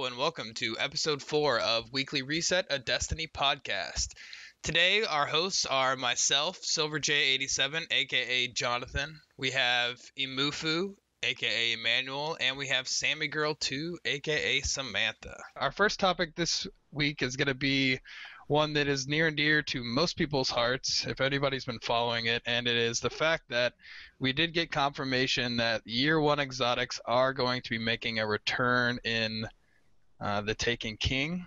Hello and welcome to episode 4 of Weekly Reset, a Destiny podcast. Today, our hosts are myself, SilverJ87, aka Jonathan. We have Imufu, aka Emmanuel, and we have Sammy Girl 2, aka Samantha. Our first topic this week is going to be one that is near and dear to most people's hearts, if anybody's been following it, and it is the fact that we did get confirmation that Year 1 exotics are going to be making a return in The Taken King.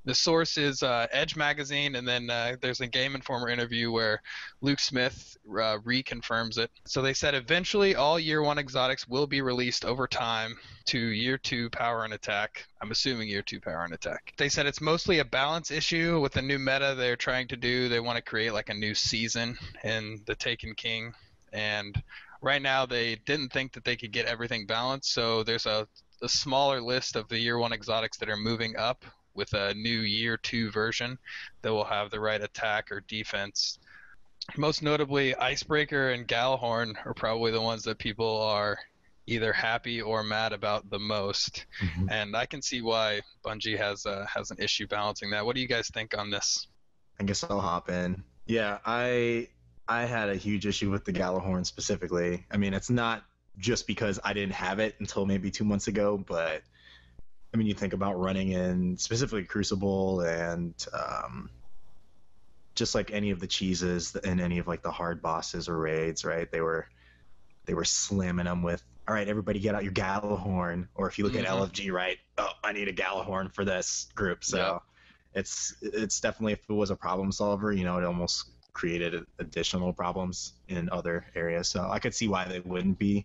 The source is Edge Magazine, and then there's a Game Informer interview where Luke Smith reconfirms it. So they said eventually all Year 1 exotics will be released over time to Year 2 Power and Attack. I'm assuming Year 2 Power and Attack. They said it's mostly a balance issue with the new meta they're trying to do. They want to create like a new season in The Taken King, and right now they didn't think that they could get everything balanced, so there's a smaller list of the Year 1 exotics that are moving up with a new Year 2 version that will have the right attack or defense. Most notably, Icebreaker and Gallahorn are probably the ones that people are either happy or mad about the most. Mm-hmm. And I can see why Bungie has an issue balancing that. What do you guys think on this? I guess I'll hop in. Yeah, I had a huge issue with the Gallahorn specifically. I mean, it's not just because I didn't have it until maybe 2 months ago, but I mean, you think about running in specifically Crucible and just like any of the cheeses and any of like the hard bosses or raids, right? They were slamming them with, all right, everybody get out your Gallahorn. Or if you look at LFG, right? Oh, I need a Gallahorn for this group. So it's definitely, if it was a problem solver, it almost created additional problems in other areas. So I could see why they wouldn't be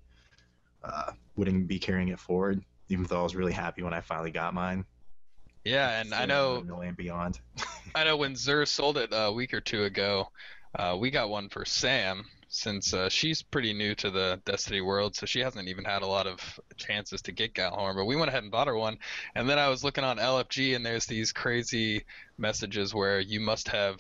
carrying it forward, even though I was really happy when I finally got mine. Yeah, and I know and beyond. I know when Zur sold it a week or two ago, we got one for Sam, since she's pretty new to the Destiny world, so she hasn't even had a lot of chances to get Gallahorn, but we went ahead and bought her one. And then I was looking on LFG, and there's these crazy messages where you must have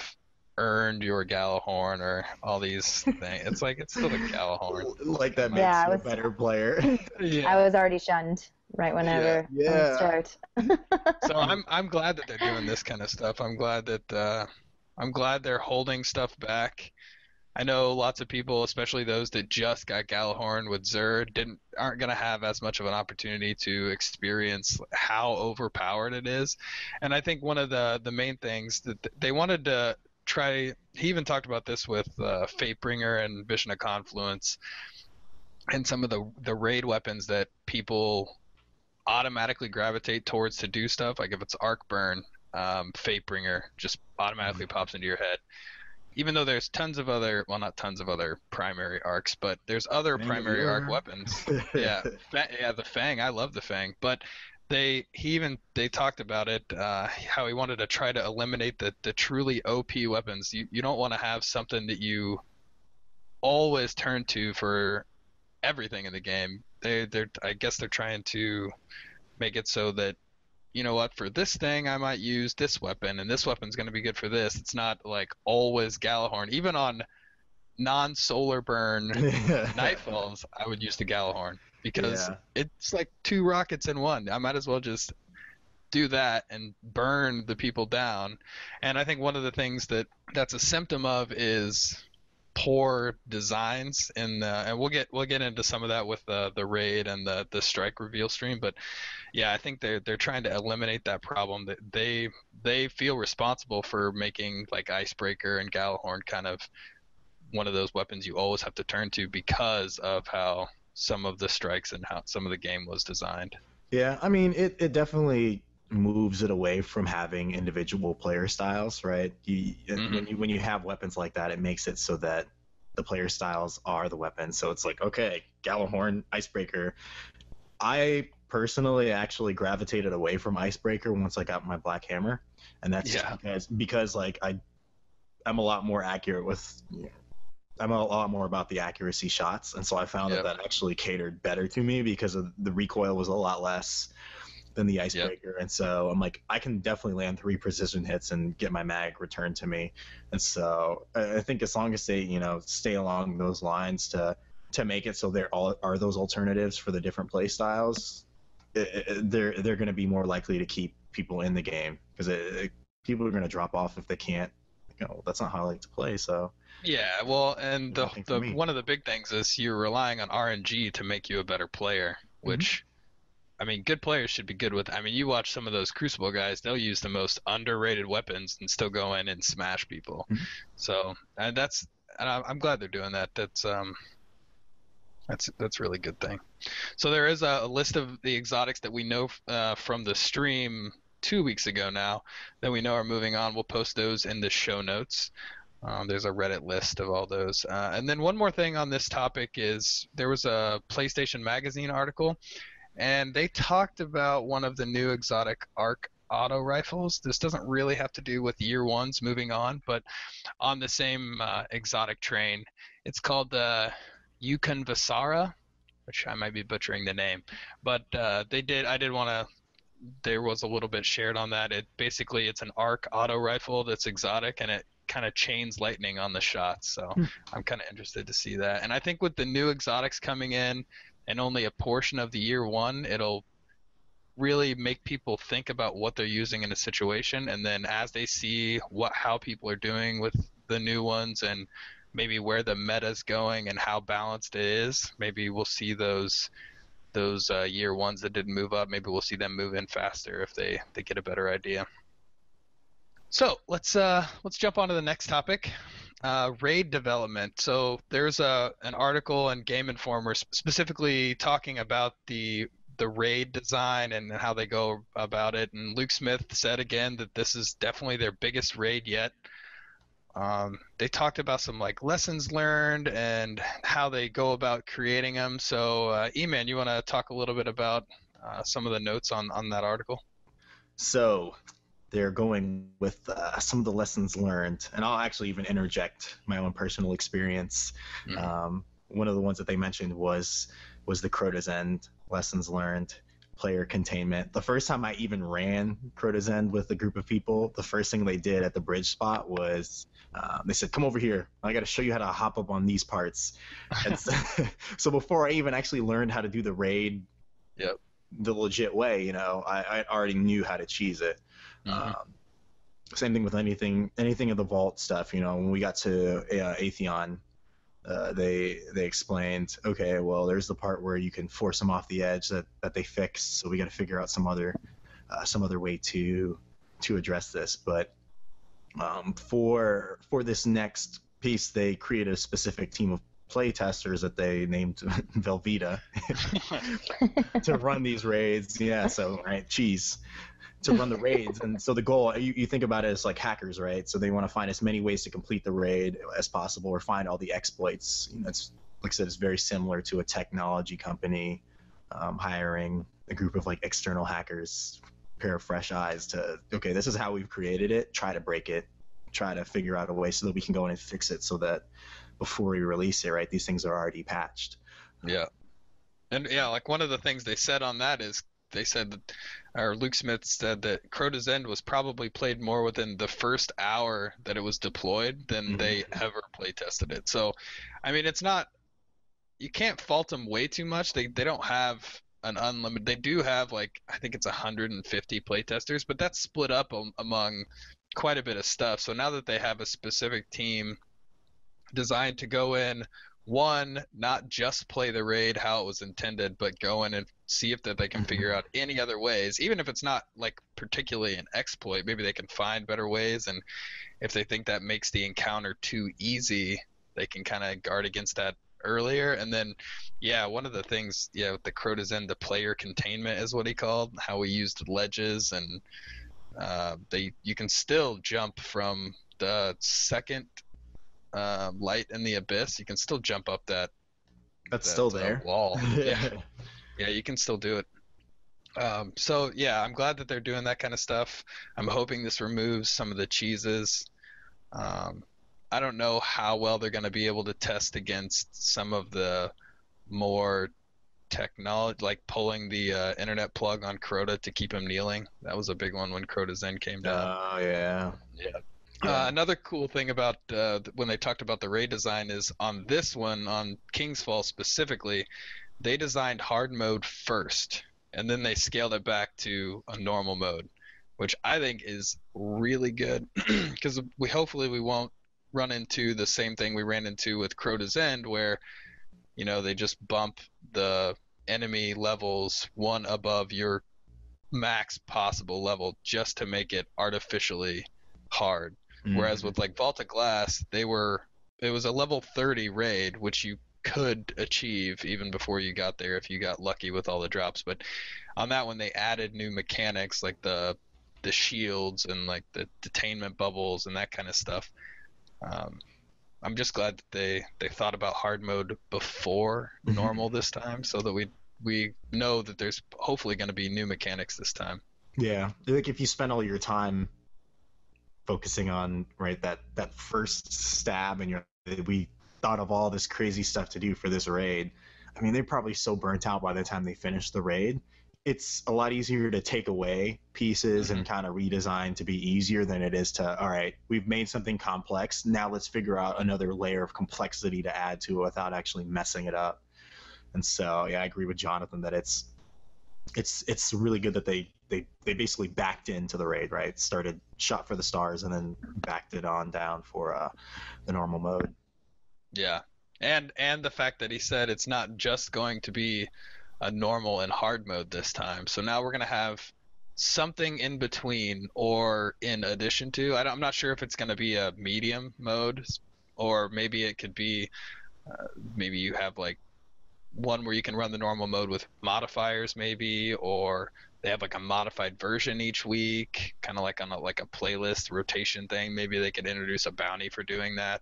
earned your Gallahorn or all these things. It's like, it's still a Gallahorn. Like that makes you a better player. Yeah. I was already shunned right whenever I start. So I'm glad that they're doing this kind of stuff. I'm glad they're holding stuff back. I know lots of people, especially those that just got Gallahorn with Zur, aren't going to have as much of an opportunity to experience how overpowered it is. And I think one of the main things that they wanted to try, he even talked about this with Fatebringer and Vision of Confluence and some of the raid weapons that people automatically gravitate towards to do stuff. Like if it's Arc Burn, Fatebringer just automatically pops into your head. Even though there's not tons of other primary arcs, but there's other primary arc weapons. The Fang, I love the Fang, but they talked about it, how he wanted to try to eliminate the truly OP weapons. You don't want to have something that you always turn to for everything in the game. I guess they're trying to make it so that, you know what, for this thing I might use this weapon, and this weapon's going to be good for this. It's not like always Gallahorn. Even on non-solar burn nightfalls, I would use the Gallahorn because it's like 2 rockets in one. I might as well just do that and burn the people down. And I think one of the things that's a symptom of is poor designs, and we'll get into some of that with the raid and the strike reveal stream. But yeah, I think they're trying to eliminate that problem. That they feel responsible for making like Icebreaker and Gallahorn kind of one of those weapons you always have to turn to because of how some of the strikes and how some of the game was designed. Yeah, I mean it definitely moves it away from having individual player styles, right? When you have weapons like that, it makes it so that the player styles are the weapons. So it's like, okay, Gallahorn, Icebreaker. I personally actually gravitated away from Icebreaker once I got my Black Hammer, and that's just because like I'm a lot more accurate with. I'm a lot more about the accuracy shots, and so I found that actually catered better to me because of the recoil was a lot less than the Icebreaker. And so I'm like, I can definitely land 3 precision hits and get my mag returned to me. And so I think as long as they, stay along those lines to make it so there are those alternatives for the different play styles, they're going to be more likely to keep people in the game because people are going to drop off if they can't. That's not how I like to play. So Yeah, well, and nothing for the me. one of the big things is you're relying on RNG to make you a better player, Mm-hmm. which I mean, good players should be good with. I mean, you watch some of those Crucible guys; they'll use the most underrated weapons and still go in and smash people. Mm-hmm. So, and I'm glad they're doing that. That's a really good thing. So there is a list of the exotics that we know from the stream 2 weeks ago now that we know are moving on. We'll post those in the show notes. There's a Reddit list of all those. And then one more thing on this topic is there was a PlayStation Magazine article, and they talked about one of the new exotic arc auto rifles. This doesn't really have to do with year ones moving on, but on the same exotic train. It's called the Yukon Visara, which I might be butchering the name, but I did want to. There was a little bit shared on that. It's an arc auto rifle that's exotic, and it kind of chains lightning on the shots. So I'm kind of interested to see that. And I think with the new exotics coming in, and only a portion of the year one, it'll really make people think about what they're using in a situation, and then as they see how people are doing with the new ones and maybe where the meta's going and how balanced it is, maybe we'll see those year ones that didn't move up, maybe we'll see them move in faster if they get a better idea. So let's jump on to the next topic. Raid development. So there's an article in Game Informer specifically talking about the raid design and how they go about it. And Luke Smith said again that this is definitely their biggest raid yet. They talked about some like lessons learned and how they go about creating them. So E-Man, you want to talk a little bit about some of the notes on that article? So they're going with some of the lessons learned, and I'll actually even interject my own personal experience. Mm-hmm. One of the ones that they mentioned was the Crota's End lessons learned, player containment. The first time I even ran Crota's End with a group of people, the first thing they did at the bridge spot was they said, "Come over here. I got to show you how to hop up on these parts." And so before I even actually learned how to do the raid, yep, the legit way, I already knew how to cheese it. Mm-hmm. Same thing with anything of the vault stuff. When we got to Atheon, they explained, okay, well, there's the part where you can force them off the edge that they fixed, so we got to figure out some other way to address this. But for this next piece, they created a specific team of play testers that they named Velveeta to run these raids. Yeah, so right, cheese. To run the raids. And so the goal, you think about it as like hackers, right? So they want to find as many ways to complete the raid as possible or find all the exploits. It's, like I said, it's very similar to a technology company hiring a group of like external hackers, pair of fresh eyes to, okay, this is how we've created it, try to break it, try to figure out a way so that we can go in and fix it so that before we release it, right, these things are already patched. Yeah. And yeah, like one of the things they said on that is they said that, or Luke Smith said that Crota's End was probably played more within the first hour that it was deployed than they ever play tested it. So, I mean, it's not, you can't fault them way too much. They don't have an unlimited, they do have like, I think it's 150 play testers, but that's split up among quite a bit of stuff. So now that they have a specific team designed to go in, one, not just play the raid how it was intended, but go in and see if that they can figure out any other ways, even if it's not like particularly an exploit, maybe they can find better ways. And if they think that makes the encounter too easy, they can kind of guard against that earlier. And then, yeah, one of the things, yeah, with the Crota's End, the player containment is what he called, how we used ledges, and you can still jump from the second light in the abyss. You can still jump up that still there wall. Yeah, you can still do it. So yeah, I'm glad that they're doing that kind of stuff. I'm hoping this removes some of the cheeses. I don't know how well they're going to be able to test against some of the more technology, like pulling the internet plug on Crota to keep him kneeling. That was a big one when Crota's End came down. Oh yeah. Another cool thing about when they talked about the raid design is on this one, on King's Fall specifically, they designed hard mode first. and then they scaled it back to a normal mode, which I think is really good because hopefully we won't run into the same thing we ran into with Crota's End, where they just bump the enemy levels one above your max possible level just to make it artificially hard. Whereas with like Vault of Glass, it was a level 30 raid, which you could achieve even before you got there if you got lucky with all the drops. But on that one, they added new mechanics like the shields and like the detainment bubbles and that kind of stuff. I'm just glad that they thought about hard mode before normal this time, so that we know that there's hopefully going to be new mechanics this time. Yeah, like if you spend all your time focusing on that first stab, and we thought of all this crazy stuff to do for this raid. I mean, they're probably so burnt out by the time they finish the raid. It's a lot easier to take away pieces and kind of redesign to be easier than it is to, all right, we've made something complex. Now let's figure out another layer of complexity to add to it without actually messing it up. And so, yeah, I agree with Jonathan that it's really good that they basically backed into the raid, right? Started shot for the stars and then backed it on down for the normal mode. Yeah, and the fact that he said it's not just going to be a normal and hard mode this time. So now we're going to have something in between or in addition to. I'm not sure if it's going to be a medium mode, or maybe it could be maybe you have like one where you can run the normal mode with modifiers maybe, or they have like a modified version each week, kind of like on a playlist rotation thing. Maybe they could introduce a bounty for doing that.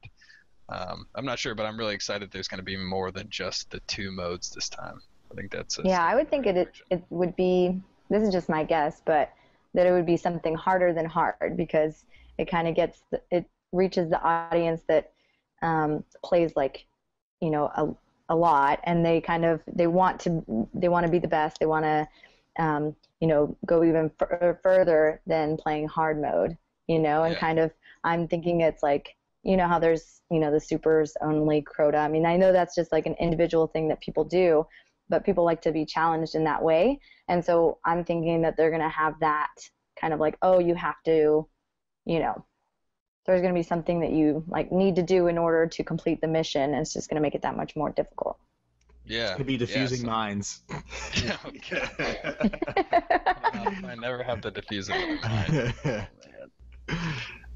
I'm not sure, but I'm really excited there's going to be more than just the 2 modes this time. I think that's I would think it would be, this is just my guess, but that it would be something harder than hard, because it kind of it reaches the audience that plays like a lot, and they want to be the best. They want to go even further than playing hard mode, and kind of, I'm thinking it's like, how there's the supers only Crota. I mean, I know that's just like an individual thing that people do, but people like to be challenged in that way. And so I'm thinking that they're going to have that kind of like, oh, you have to, there's going to be something that you like need to do in order to complete the mission, and it's just going to make it that much more difficult. Yeah. It's going to be diffusing minds. Yeah, okay. I never have the diffusing mind. Oh,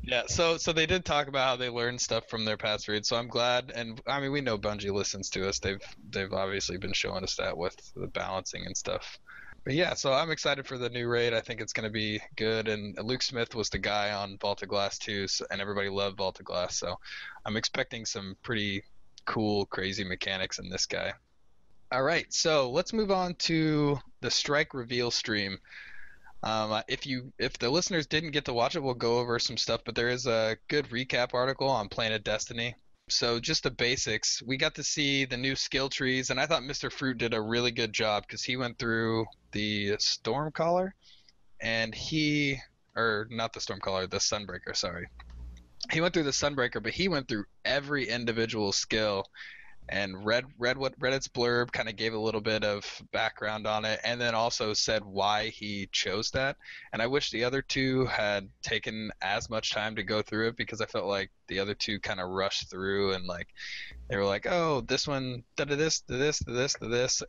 yeah, so they did talk about how they learned stuff from their past raids, so I'm glad. And I mean, we know Bungie listens to us. They've obviously been showing us that with the balancing and stuff. But yeah, so I'm excited for the new raid. I think it's going to be good. And Luke Smith was the guy on Vault of Glass 2, and everybody loved Vault of Glass. So I'm expecting some pretty cool, crazy mechanics in this guy. All right, so let's move on to the Strike reveal stream. If the listeners didn't get to watch it, we'll go over some stuff, but there is a good recap article on Planet Destiny. So just the basics. We got to see the new skill trees, and I thought Mr. Fruit did a really good job because he went through the Stormcaller, and not the Stormcaller, the Sunbreaker, sorry. He went through the Sunbreaker, but he went through every individual skill and read what Reddit's blurb, kind of gave a little bit of background on it, and then also said why he chose that. And I wish the other two had taken as much time to go through it, because I felt like the other two kind of rushed through, and like they were like, oh, this one did this,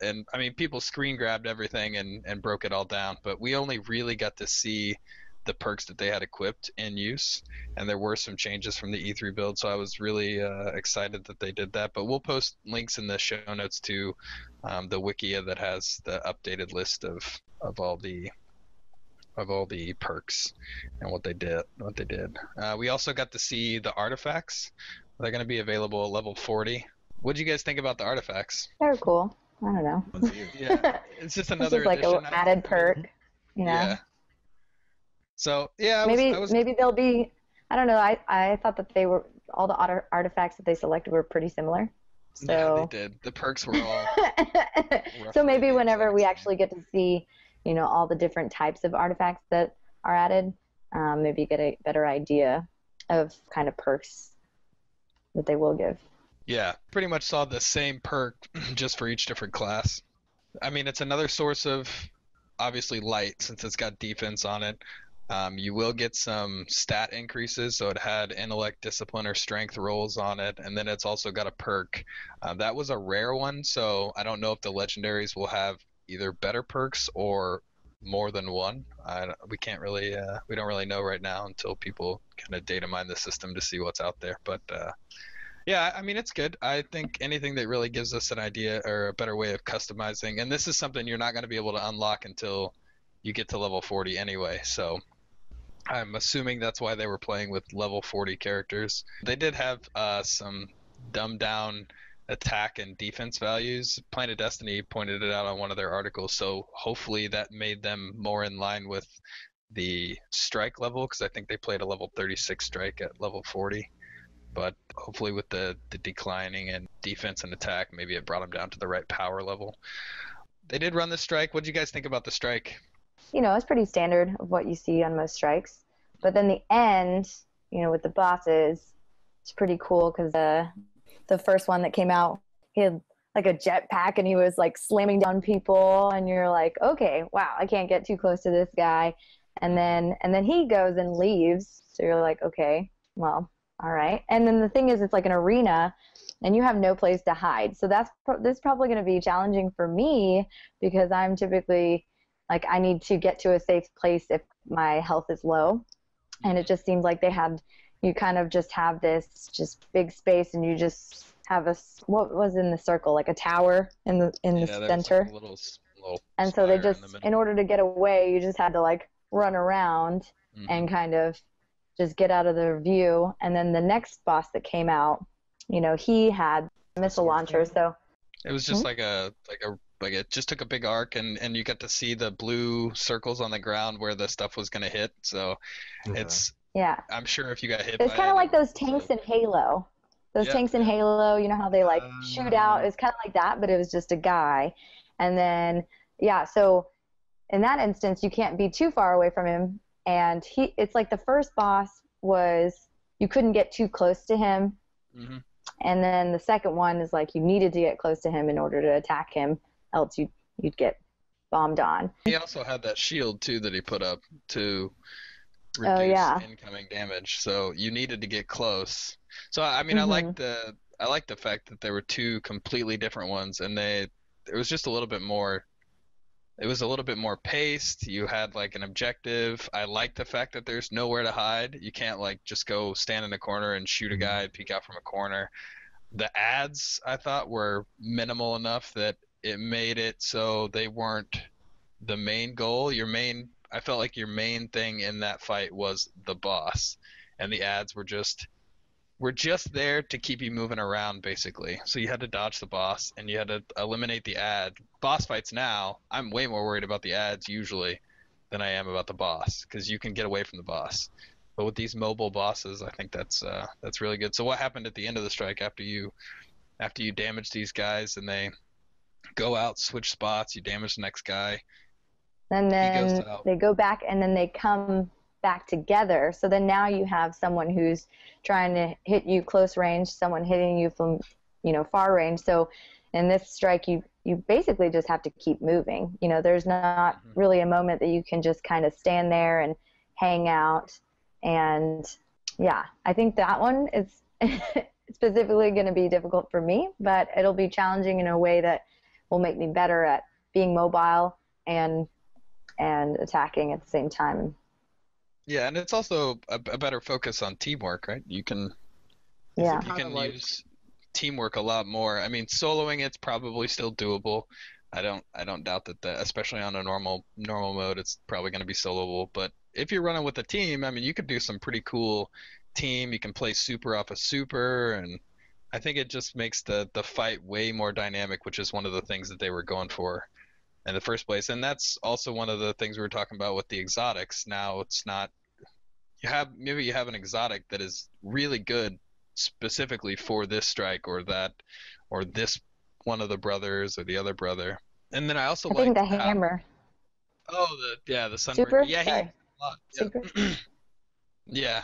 and I mean, people screen grabbed everything and broke it all down, but we only really got to see the perks that they had equipped in use, and there were some changes from the E3 build, so I was really excited that they did that. But we'll post links in the show notes to the Wikia that has the updated list of all the perks and what they did. We also got to see the artifacts. They're going to be available at level 40. What do you guys think about the artifacts? They're cool. I don't know. Yeah, it's just another like an added perk. Yeah. So yeah, maybe they'll be. I don't know. I thought that they were all the artifacts that they selected were pretty similar. So yeah, they did. The perks were all. So maybe whenever we actually get to see, all the different types of artifacts that are added, maybe get a better idea of kind of perks that they will give. Yeah, pretty much saw the same perk just for each different class. I mean, it's another source of obviously light since it's got defense on it. You will get some stat increases, so it had intellect, discipline, or strength rolls on it, and then it's also got a perk. That was a rare one, so I don't know if the legendaries will have either better perks or more than one. We can't really, we don't really know right now until people kind of data mine the system to see what's out there. But yeah, I mean, it's good. I think anything that really gives us an idea or a better way of customizing, and this is something you're not going to be able to unlock until you get to level 40 anyway, so I'm assuming that's why they were playing with level 40 characters. They did have some dumbed down attack and defense values. Planet Destiny pointed it out on one of their articles, so hopefully that made them more in line with the strike level, because I think they played a level 36 strike at level 40. But hopefully with the declining in defense and attack, maybe it brought them down to the right power level. They did run the strike. What did you guys think about the strike? It's pretty standard of what you see on most strikes. But then the end, with the bosses, it's pretty cool because the first one that came out, he had like a jetpack and he was like slamming down people, and you're like, okay, wow, I can't get too close to this guy. And then he goes and leaves, so you're like, okay, well, all right. And then the thing is, it's like an arena, and you have no place to hide. So this is probably going to be challenging for me because I'm typically like, I need to get to a safe place if my health is low. And it just seems like you kind of just have this just big space, and you just have what was in the circle, like a tower in the center. Like a little and so they just, in order to get away, you just had to like run around and kind of just get out of their view. And then the next boss that came out, he had a missile launcher. So it was just like it just took a big arc, and you got to see the blue circles on the ground where the stuff was going to hit. So I'm sure if you got hit it's kind of like those tanks in Halo. Tanks in Halo, you know how they like shoot out? It's kind of like that, but it was just a guy. And then, so in that instance, you can't be too far away from him. And it's like the first boss was, you couldn't get too close to him. Mm-hmm. And then the second one is like, you needed to get close to him in order to attack him, else you'd get bombed on. He also had that shield too that he put up to reduce incoming damage. So you needed to get close. So I mean, I like the fact that there were two completely different ones, and it was just a little bit more. It was a little bit more paced. You had like an objective. I like the fact that there's nowhere to hide. You can't like just go stand in a corner and shoot a guy, peek out from a corner. The ads I thought were minimal enough that it made it so they weren't the main goal. I felt like your main thing in that fight was the boss, and the ads were just there to keep you moving around, basically. So you had to dodge the boss, and you had to eliminate the ad. Boss fights now, I'm way more worried about the ads usually than I am about the boss, because you can get away from the boss. But with these mobile bosses, I think that's really good. So what happened at the end of the strike after you damage these guys and they go out, switch spots, you damage the next guy? And then they go back, and then they come back together. So then now you have someone who's trying to hit you close range, someone hitting you from, far range. So in this strike, you basically just have to keep moving. There's not really a moment that you can just kind of stand there and hang out. And I think that one is specifically going to be difficult for me, but it'll be challenging in a way that will make me better at being mobile and attacking at the same time. Yeah, and it's also a better focus on teamwork, right? You can use teamwork a lot more. I mean, soloing it's probably still doable. I don't doubt that, especially on a normal mode, it's probably going to be soloable. But if you're running with a team, I mean, you could do some pretty cool team. You can play super off of super, and I think it just makes the fight way more dynamic, which is one of the things that they were going for in the first place. And that's also one of the things we were talking about with the exotics. Now it's not, you have an exotic that is really good specifically for this strike or that, or this one of the brothers or the other brother. And then I also think the hammer. The sunbreaker. Super? Yeah, Sorry. Super. Yeah.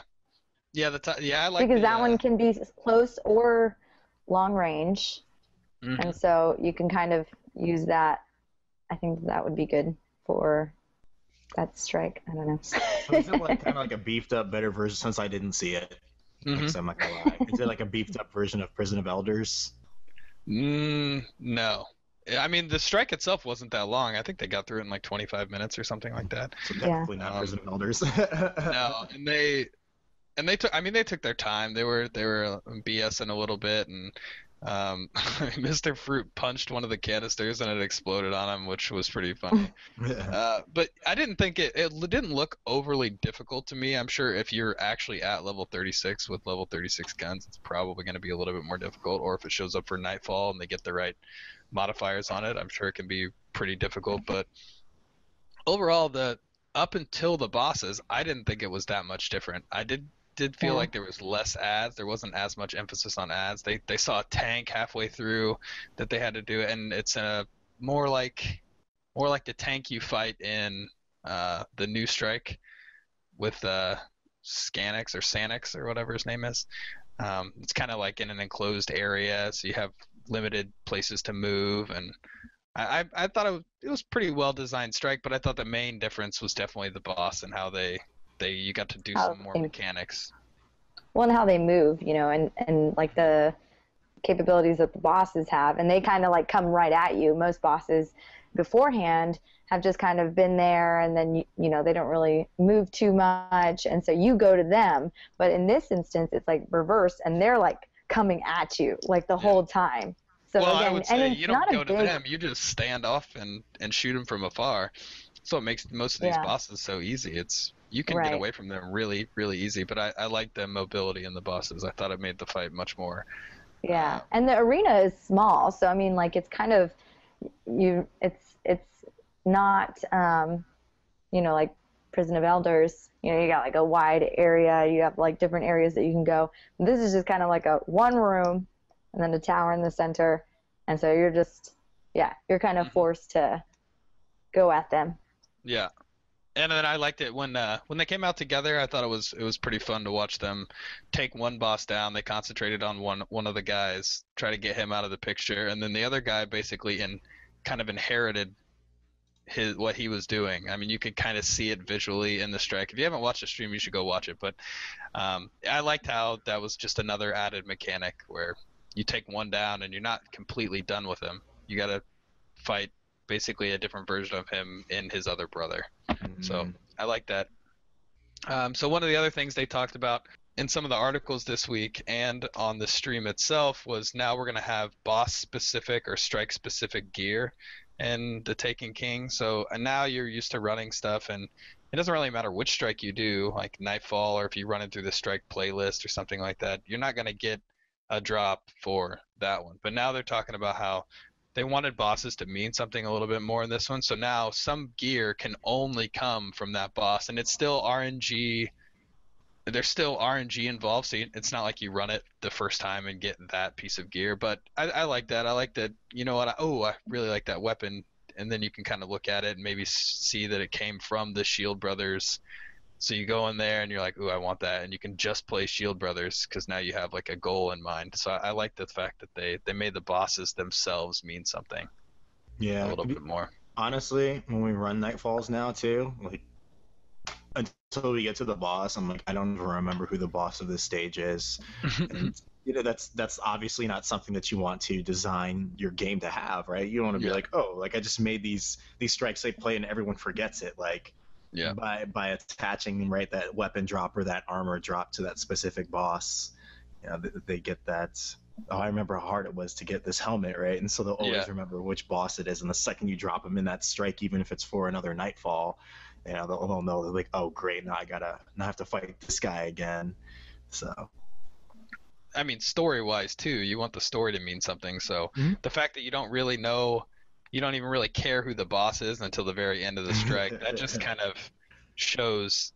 I like because that one can be close or long range. And so you can kind of use that. I think that would be good. for that strike. I don't know. So is it like kind of like a beefed up, better version? Since I didn't see it, like, so I'm not gonna lie. Is it like a beefed up version of Prison of Elders? No. I mean, the strike itself wasn't that long. I think they got through it in like 25 minutes or something like that. So Yeah. definitely not Prison of Elders. No, and they took. I mean, they took their time. They were BSing a little bit, and Mr. Fruit punched one of the canisters and it exploded on him, which was pretty funny. But I didn't think it didn't look overly difficult to me. I'm sure if you're actually at level 36 with level 36 guns, it's probably going to be a little bit more difficult. Or if it shows up for Nightfall and they get the right modifiers on it, I'm sure it can be pretty difficult. But overall, up until the bosses, I didn't think it was that much different. I did feel like there was less ads. There wasn't as much emphasis on ads. They saw a tank halfway through that they had to do it, and it's more like the tank you fight in the new strike with Scanix or Sanix or whatever his name is. It's kind of like in an enclosed area, so you have limited places to move, and I thought it was pretty well designed strike, but I thought the main difference was definitely the boss and how you got to do some more mechanics. Well, and how they move, and like the capabilities that the bosses have, and they kind of like come right at you. Most bosses beforehand have just kind of been there, and then they don't really move too much, and so you go to them. But in this instance, it's like reverse, and they're like coming at you like the whole time. So well, again, I would say you don't go to big... them; you just stand off and shoot them from afar. So it makes most of these bosses so easy. You can get away from them really, really easy. But I like the mobility in the bosses. I thought it made the fight much more. Yeah, and the arena is small, so I mean, like it's kind of it's not like Prison of Elders. You got like a wide area. You have like different areas that you can go. This is just kind of like a one room, and then a tower in the center, and so you're kind of forced to go at them. Yeah. And then I liked it when they came out together. I thought it was pretty fun to watch them take one boss down. They concentrated on one of the guys, try to get him out of the picture, and then the other guy basically kind of inherited what he was doing. I mean, you could kind of see it visually in the strike. If you haven't watched the stream, you should go watch it. But I liked how that was just another added mechanic where you take one down and you're not completely done with him. You got to fight basically a different version of him in his other brother. So I like that. So one of the other things they talked about in some of the articles this week and on the stream itself was now we're going to have boss specific or strike specific gear in the Taken King. So and now you're used to running stuff, and it doesn't really matter which strike you do, like Nightfall, or if you run it through the strike playlist or something like that, you're not going to get a drop for that one. But now they're talking about how they wanted bosses to mean something a little bit more in this one. So now some gear can only come from that boss, and it's still RNG. There's still RNG involved, so it's not like you run it the first time and get that piece of gear. But I like that. I like that. You know what? I really like that weapon. And then you can kind of look at it and maybe see that it came from the Shield Brothers. So you go in there and you're like, ooh, I want that. And you can just play Shield Brothers because now you have like a goal in mind. So I like the fact that they made the bosses themselves mean something. Yeah. A little bit more. Honestly, when we run Nightfalls now too, like until we get to the boss, I'm like, I don't even remember who the boss of this stage is. And, that's obviously not something that you want to design your game to have, right? You don't want to be like, oh, like I just made these strikes they play and everyone forgets it. Like, by attaching that weapon drop or that armor drop to that specific boss, they get that. Oh, I remember how hard it was to get this helmet, right? And so they'll always remember which boss it is. And the second you drop them in that strike, even if it's for another Nightfall, they'll know. They're like, oh, great, now I have to fight this guy again. So. I mean, story-wise too, you want the story to mean something. So the fact that you don't really know. You don't even really care who the boss is until the very end of the strike. That just kind of shows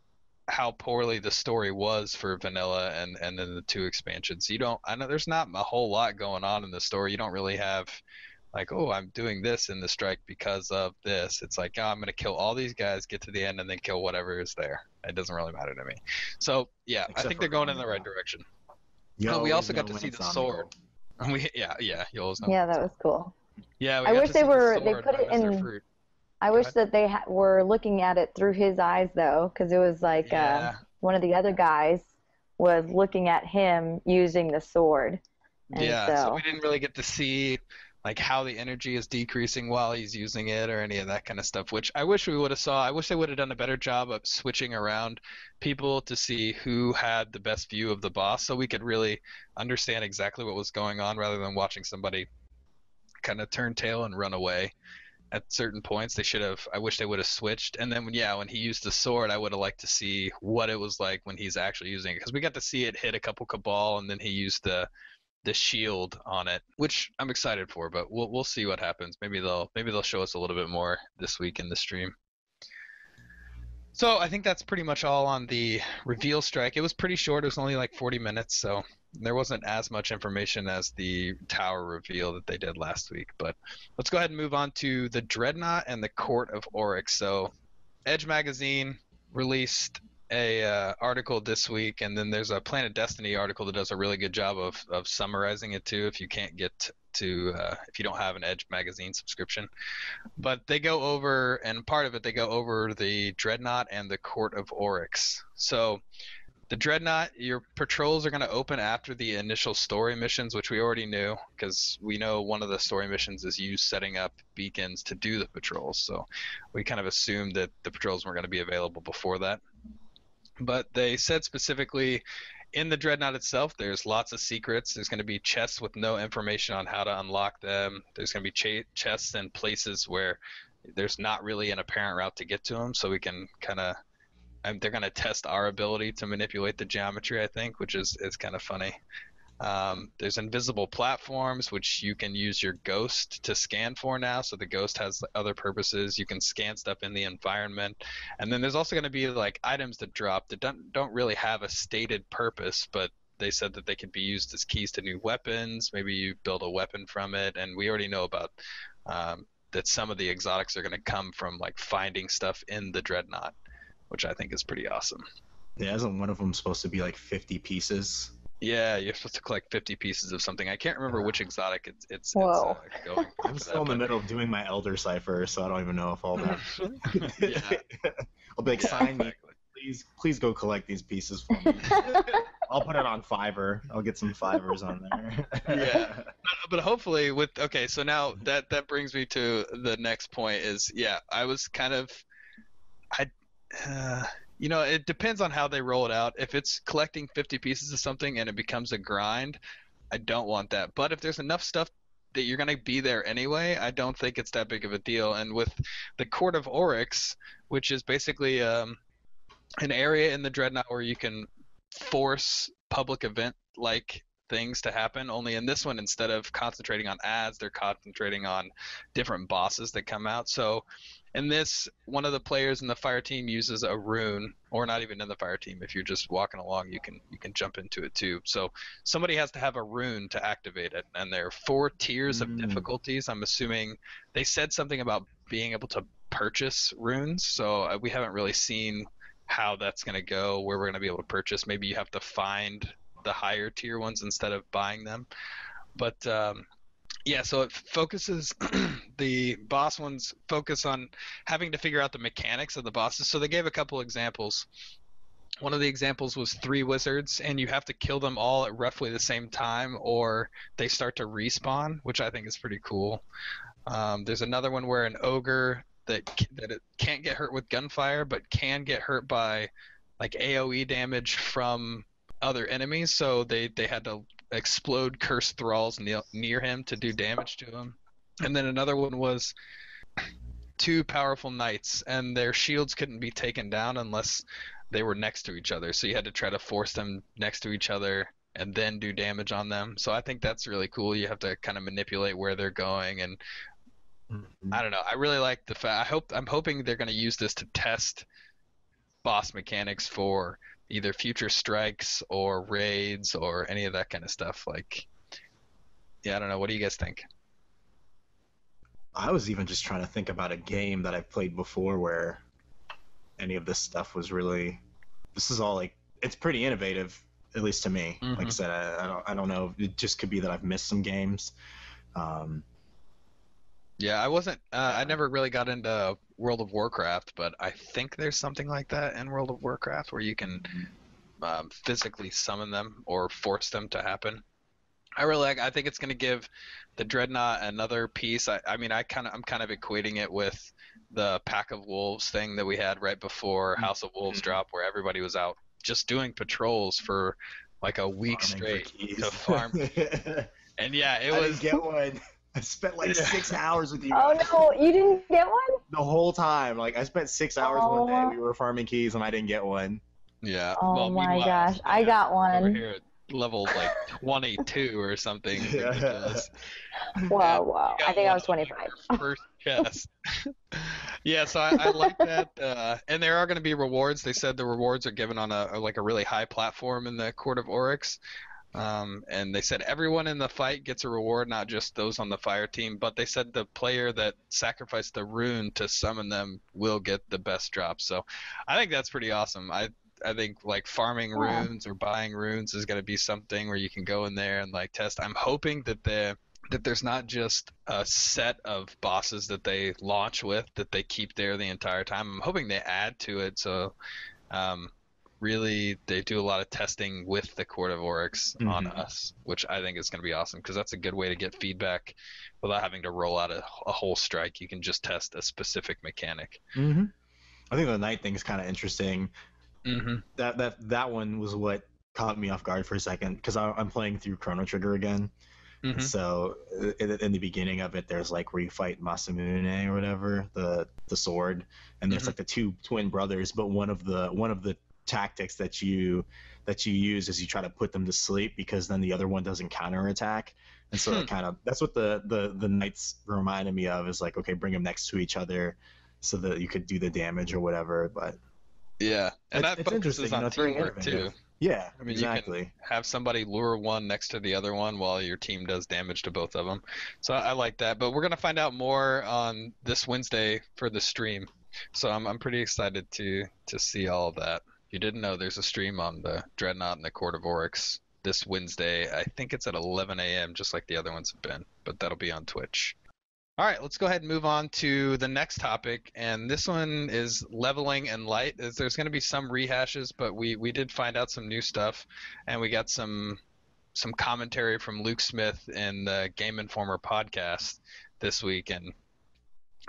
how poorly the story was for Vanilla and then the two expansions. I know there's not a whole lot going on in the story. You don't really have like, oh, I'm doing this in the strike because of this. It's like, oh, I'm going to kill all these guys, get to the end, and then kill whatever is there. It doesn't really matter to me. So, yeah, I think they're going in the right direction. We also got to see the sword. You always know. Yeah, that was cool. Yeah, I wish they put it in. I Go wish ahead. that they were looking at it through his eyes though, because it was like Yeah. one of the other guys was looking at him using the sword, and Yeah, so we so didn't really get to see like how the energy is decreasing while he's using it or any of that kind of stuff, which I wish we would have saw. I wish they would have done a better job of switching around people to see who had the best view of the boss so we could really understand exactly what was going on rather than watching somebody kind of turn tail and run away at certain points. They should have. I wish they would have switched. And then when he used the sword, I would have liked to see what it was like when he's actually using it because we got to see it hit a couple Cabal and then he used the shield on it, which I'm excited for. But we'll see what happens. Maybe they'll show us a little bit more this week in the stream. So I think that's pretty much all on the reveal strike. It was pretty short. It was only like 40 minutes, so there wasn't as much information as the tower reveal that they did last week. But let's go ahead and move on to the Dreadnought and the Court of Oryx. So Edge Magazine released a article this week, and then there's a Planet Destiny article that does a really good job of summarizing it too. If you can't get to if you don't have an Edge Magazine subscription, but they go over, and part of it they go over the Dreadnought and the Court of Oryx. So the Dreadnought, your patrols are going to open after the initial story missions, which we already knew because we know one of the story missions is you setting up beacons to do the patrols. So we kind of assumed that the patrols weren't going to be available before that. But they said specifically in the Dreadnought itself, there's lots of secrets. There's going to be chests with no information on how to unlock them. There's going to be chests in places where there's not really an apparent route to get to them, so we can kind of they're going to test our ability to manipulate the geometry, I think, which is kind of funny. There's invisible platforms, which you can use your ghost to scan for now. So the ghost has other purposes. You can scan stuff in the environment. And then there's also going to be like items that drop that don't really have a stated purpose, but they said that they could be used as keys to new weapons. Maybe you build a weapon from it. And we already know about that some of the exotics are going to come from like finding stuff in the Dreadnought, which I think is pretty awesome. Yeah, isn't one of them supposed to be like 50 pieces? Yeah, you're supposed to collect 50 pieces of something. I can't remember which exotic it's Whoa. going. I'm still in the middle of doing my Elder Cipher, so I don't even know if all that. Yeah. I'll be like, Yeah, sign me, exactly. please go collect these pieces for me. I'll put it on Fiverr. I'll get some Fivers on there. Yeah. But hopefully so now that brings me to the next point is, yeah, I was kind of, it depends on how they roll it out. If it's collecting 50 pieces of something and it becomes a grind, I don't want that. But if there's enough stuff that you're going to be there anyway, I don't think it's that big of a deal. And with the Court of Oryx, which is basically an area in the Dreadnought where you can force public event like things to happen, only in this one, instead of concentrating on ads, they're concentrating on different bosses that come out. So in this, one of the players in the fire team uses a rune, or not even in the fire team. If you're just walking along, you can jump into it too. So somebody has to have a rune to activate it, and there are 4 tiers of difficulties. I'm assuming they said something about being able to purchase runes, so we haven't really seen how that's going to go, where we're going to be able to purchase. Maybe you have to find the higher tier ones instead of buying them. But yeah, so it focuses, the boss ones focus on having to figure out the mechanics of the bosses. So they gave a couple examples. One of the examples was 3 wizards, and you have to kill them all at roughly the same time, or they start to respawn, which I think is pretty cool. There's another one where an ogre that it can't get hurt with gunfire, but can get hurt by like AoE damage from other enemies. So they had to explode cursed thralls near him to do damage to him. And then another one was 2 powerful knights, and their shields couldn't be taken down unless they were next to each other. So you had to try to force them next to each other and then do damage on them. So I think that's really cool. You have to kind of manipulate where they're going, and I don't know. I really like the fact. I'm hoping they're going to use this to test boss mechanics for either future strikes or raids or any of that kind of stuff. Like, yeah, I don't know. What do you guys think? I was even just trying to think about a game that I've played before where any of this stuff was really. This is all like, it's pretty innovative, at least to me. Mm-hmm. Like I said, I don't know. It just could be that I've missed some games. But yeah, I think this is pretty innovative. Like I said, I don't know. It just could be that I've missed some games. But yeah, I think this is pretty innovative. Like I said, I don't know. It just could be that I've missed some games. But yeah, I think this is pretty innovative. Yeah, I wasn't. I never really got into World of Warcraft, but I think there's something like that in World of Warcraft where you can physically summon them or force them to happen. I really like. I think it's going to give the Dreadnought another piece. I mean, I'm kind of equating it with the Pack of Wolves thing that we had right before House of Wolves Mhm. drop, where everybody was out just doing patrols for like a week Farming for straight to keys. farm keys. And yeah, it I didn't was. get one. I spent like Yeah. 6 hours with you Oh guys no, you didn't get one? the whole time. Like I spent 6 hours one day. We Oh, were farming keys, and I didn't get one. Yeah. oh Well, my meanwhile, gosh, I got I'm over one. here at level like 22 or something Yeah. ridiculous. Wow, And you wow. I got think I one was on your 25. first chest. Yeah, so I like that. And there are going to be rewards. They said the rewards are given on a really high platform in the Court of Oryx. And they said everyone in the fight gets a reward, not just those on the fire team. But they said the player that sacrificed the rune to summon them will get the best drop. So I think that's pretty awesome. I think like farming Yeah. runes or buying runes is going to be something where you can go in there and like test. I'm hoping that there's not just a set of bosses that they launch with that they keep there the entire time. I'm hoping they add to it. So um, really they do a lot of testing with the Court of Oryx on Hmm. us, which I think is going to be awesome because that's a good way to get feedback without having to roll out a whole strike. You can just test a specific mechanic. Hmm. I think the night thing is kind of interesting. Hmm. That one was what caught me off guard for a second because I'm playing through Chrono Trigger again. And Hmm. so in the beginning of it, there's like where you fight Masamune or whatever, the sword, and there's Hmm. like the two twin brothers, but one of the tactics that you use is you try to put them to sleep because then the other one doesn't counterattack. And so that's what the knights reminded me of is like, okay, bring them next to each other so that you could do the damage or whatever. But Yeah, and that it's focuses interesting, on it's very teamwork too. innovative. Yeah, I mean, you can exactly. have somebody lure one next to the other one while your team does damage to both of them. So I like that. But we're gonna find out more on this Wednesday for the stream. So I'm pretty excited to see all of that. If you didn't know, there's a stream on the Dreadnought and the Court of Oryx this Wednesday. I think it's at 11 a.m. just like the other ones have been, but that'll be on Twitch. All right, let's go ahead and move on to the next topic, and this one is leveling and light. There's going to be some rehashes, but we did find out some new stuff, and we got some commentary from Luke Smith in the Game Informer podcast this week, and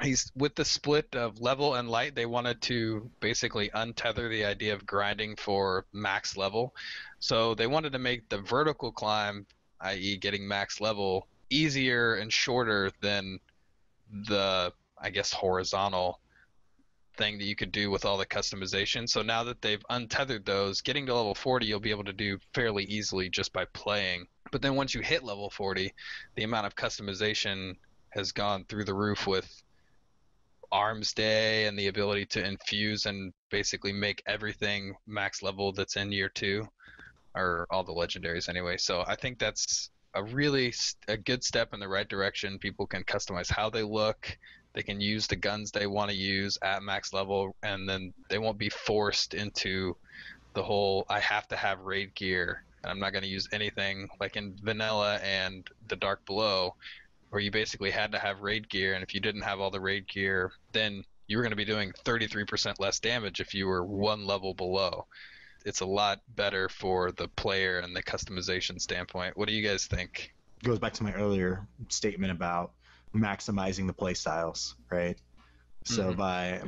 he's with the split of level and light. They wanted to basically untether the idea of grinding for max level, so they wanted to make the vertical climb, i.e., getting max level, easier and shorter than the I guess horizontal thing that you could do with all the customization. So now that they've untethered those, getting to level 40 you'll be able to do fairly easily just by playing. But then once you hit level 40, the amount of customization has gone through the roof with Arms Day and the ability to infuse and basically make everything max level that's in year 2 or all the legendaries anyway. So I think that's a good step in the right direction. People can customize how they look. They can use the guns they want to use at max level, and then they won't be forced into the whole I have to have raid gear. And I'm not going to use anything like in vanilla and the Dark Below, where you basically had to have raid gear, and if you didn't have all the raid gear, then you were going to be doing 33% less damage if you were one level below. It's a lot better for the player and the customization standpoint. What do you guys think? Goes back to my earlier statement about maximizing the play styles, right? So Hmm. by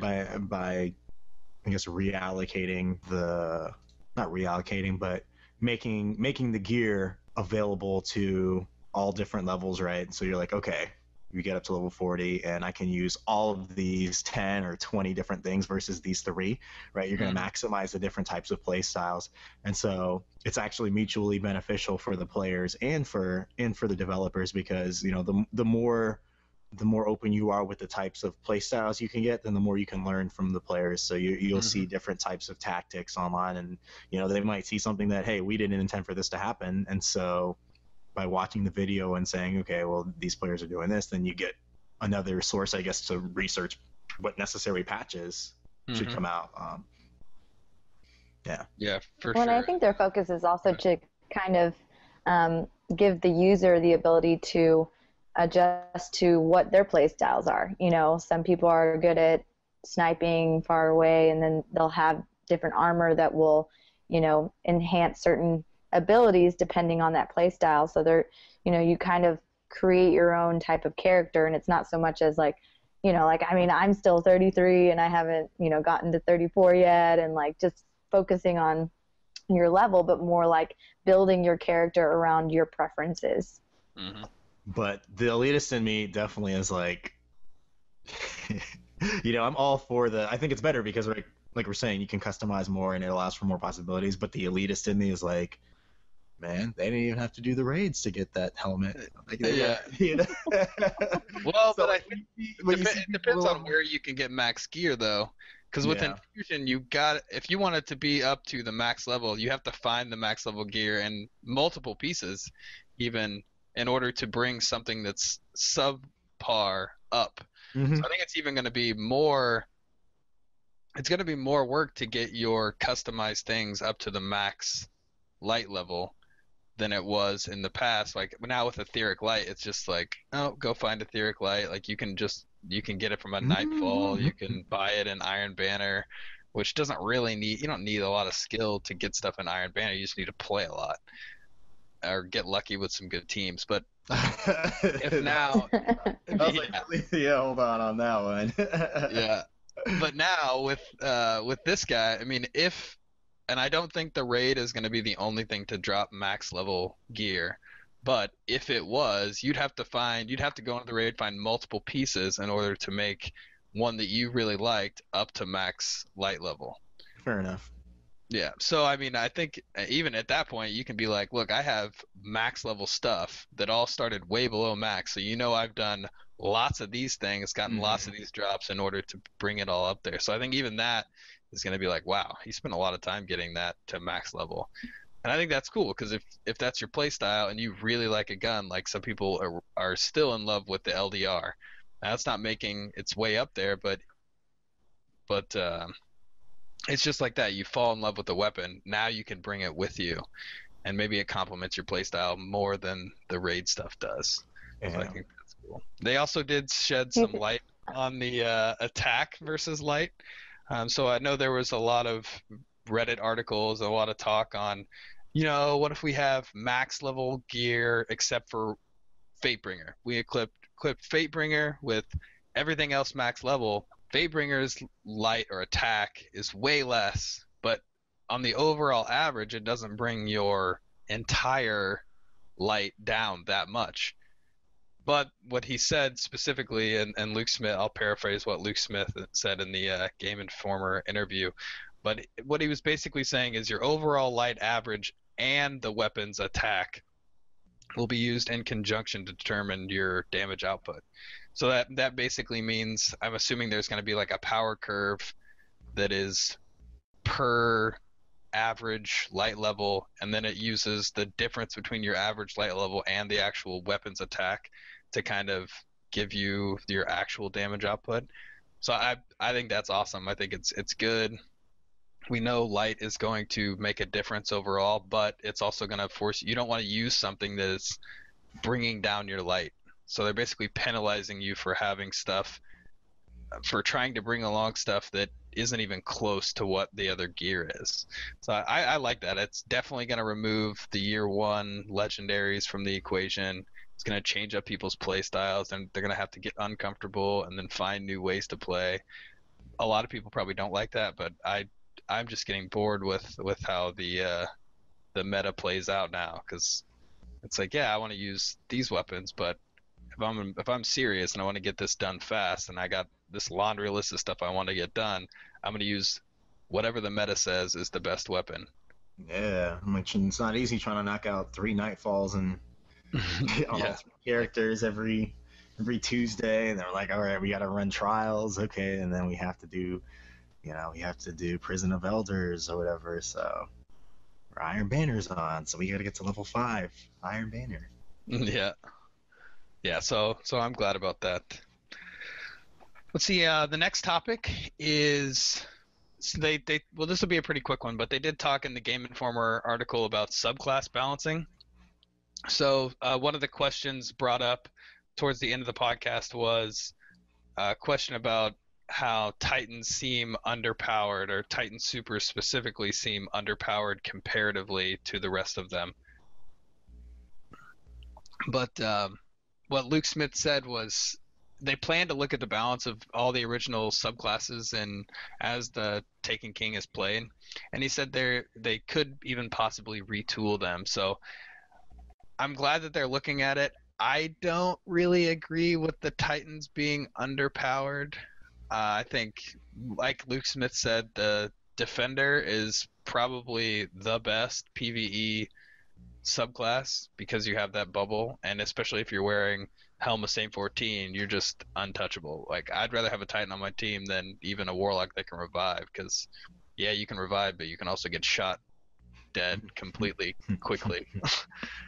I guess reallocating the not reallocating, but making the gear available to all different levels, right? So you're like, okay, you get up to level 40 and I can use all of these 10 or 20 different things versus these three, right? You're going to Hmm. maximize the different types of play styles. And so it's actually mutually beneficial for the players and for the developers because, the more open you are with the types of play styles you can get, then the more you can learn from the players. So you'll Hmm. see different types of tactics online, and they might see something that, hey, we didn't intend for this to happen, and so by watching the video and saying, okay, well, these players are doing this, then you get another source, I guess, to research what necessary patches should Hmm. come out. Yeah. Yeah, for Well, and I sure. think their focus is also to kind of give the user the ability to adjust to what their play styles are. You know, some people are good at sniping far away, and then they'll have different armor that will, you know, enhance certain abilities depending on that play style. So they're, you know, you kind of create your own type of character, and it's not so much as like, you know, like, I mean, I'm still 33 and I haven't, you know, gotten to 34 yet, and like just focusing on your level, but more like building your character around your preferences. Mm-hmm. But the elitist in me definitely is like, you know, I'm all for I think it's better because like we're saying, you can customize more and it allows for more possibilities. But the elitist in me is like, man, they didn't even have to do the raids to get that helmet. Like, Yeah. You know? Well, So, but I think it depends on where you can get max gear, though. Because with Infusion, if you want it to be up to the max level, you have to find the max level gear and multiple pieces, even in order to bring something that's subpar up. Mm-hmm. So I think it's even going to be more. It's going to be more work to get your customized things up to the max light level than it was in the past. Like now with Etheric Light, it's just like, oh, go find Etheric Light. Like you can get it from a Nightfall. You can buy it in Iron Banner, which doesn't really you don't need a lot of skill to get stuff in Iron Banner. You just need to play a lot or get lucky with some good teams. But if now, I was like, yeah, hold on that one. Yeah, but now with this guy, I mean, and I don't think the raid is going to be the only thing to drop max level gear, but if it was, you'd have to go into the raid, find multiple pieces in order to make one that you really liked up to max light level. Fair enough. Yeah, so I mean, I think even at that point, you can be like, look, I have max level stuff that all started way below max, so you know I've done lots of these things, gotten lots of these drops in order to bring it all up there. So I think even that is going to be like, wow, he spent a lot of time getting that to max level. And I think that's cool because if that's your play style and you really like a gun, like some people are still in love with the LDR. Now it's not making its way up there, but it's just like that. You fall in love with the weapon. Now you can bring it with you, and maybe it complements your playstyle more than the raid stuff does. Yeah. So I think that's cool. They also did shed some light on the attack versus light. So I know there was a lot of Reddit articles, a lot of talk on, you know, what if we have max level gear except for Fatebringer? We equipped Fatebringer with everything else max level. Fatebringer's light or attack is way less, but on the overall average, it doesn't bring your entire light down that much. But what he said specifically, and Luke Smith, I'll paraphrase what Luke Smith said in the Game Informer interview, but what he was basically saying is your overall light average and the weapon's attack will be used in conjunction to determine your damage output. So that basically means, I'm assuming there's going to be like a power curve that is per average light level, and then it uses the difference between your average light level and the actual weapon's attack to kind of give you your actual damage output. So I think that's awesome. I think it's good. We know light is going to make a difference overall, but it's also going to force you don't want to use something that is bringing down your light. So they're basically penalizing you for having stuff, for trying to bring along stuff that isn't even close to what the other gear is. So I like that. It's definitely going to remove the year one legendaries from the equation. It's going to change up people's play styles, and they're going to have to get uncomfortable and then find new ways to play. A lot of people probably don't like that, but I'm just getting bored with how the meta plays out now, because it's like, yeah, I want to use these weapons, but if I'm serious and I want to get this done fast and I got this laundry list of stuff I want to get done, I'm going to use whatever the meta says is the best weapon. Yeah, it's not easy trying to knock out 3 Nightfalls and all 3 characters every Tuesday, and they're like, all right, we got to run trials, okay, and then we have to do Prison of Elders or whatever, so our Iron Banner's on, so we got to get to level 5 Iron Banner. Yeah, so I'm glad about that. Let's see. The next topic is well, this will be a pretty quick one, but they did talk in the Game Informer article about subclass balancing. So one of the questions brought up towards the end of the podcast was a question about how Titans seem underpowered, or Titan Supers specifically seem underpowered comparatively to the rest of them. But what Luke Smith said was they plan to look at the balance of all the original subclasses and as the Taken King is played, and he said they could even possibly retool them. So I'm glad that they're looking at it. I don't really agree with the Titans being underpowered. I think, like Luke Smith said, the Defender is probably the best PvE subclass because you have that bubble, and especially if you're wearing Helm of Saint 14, you're just untouchable. Like, I'd rather have a Titan on my team than even a Warlock that can revive, because yeah, you can revive, but you can also get shot dead completely quickly.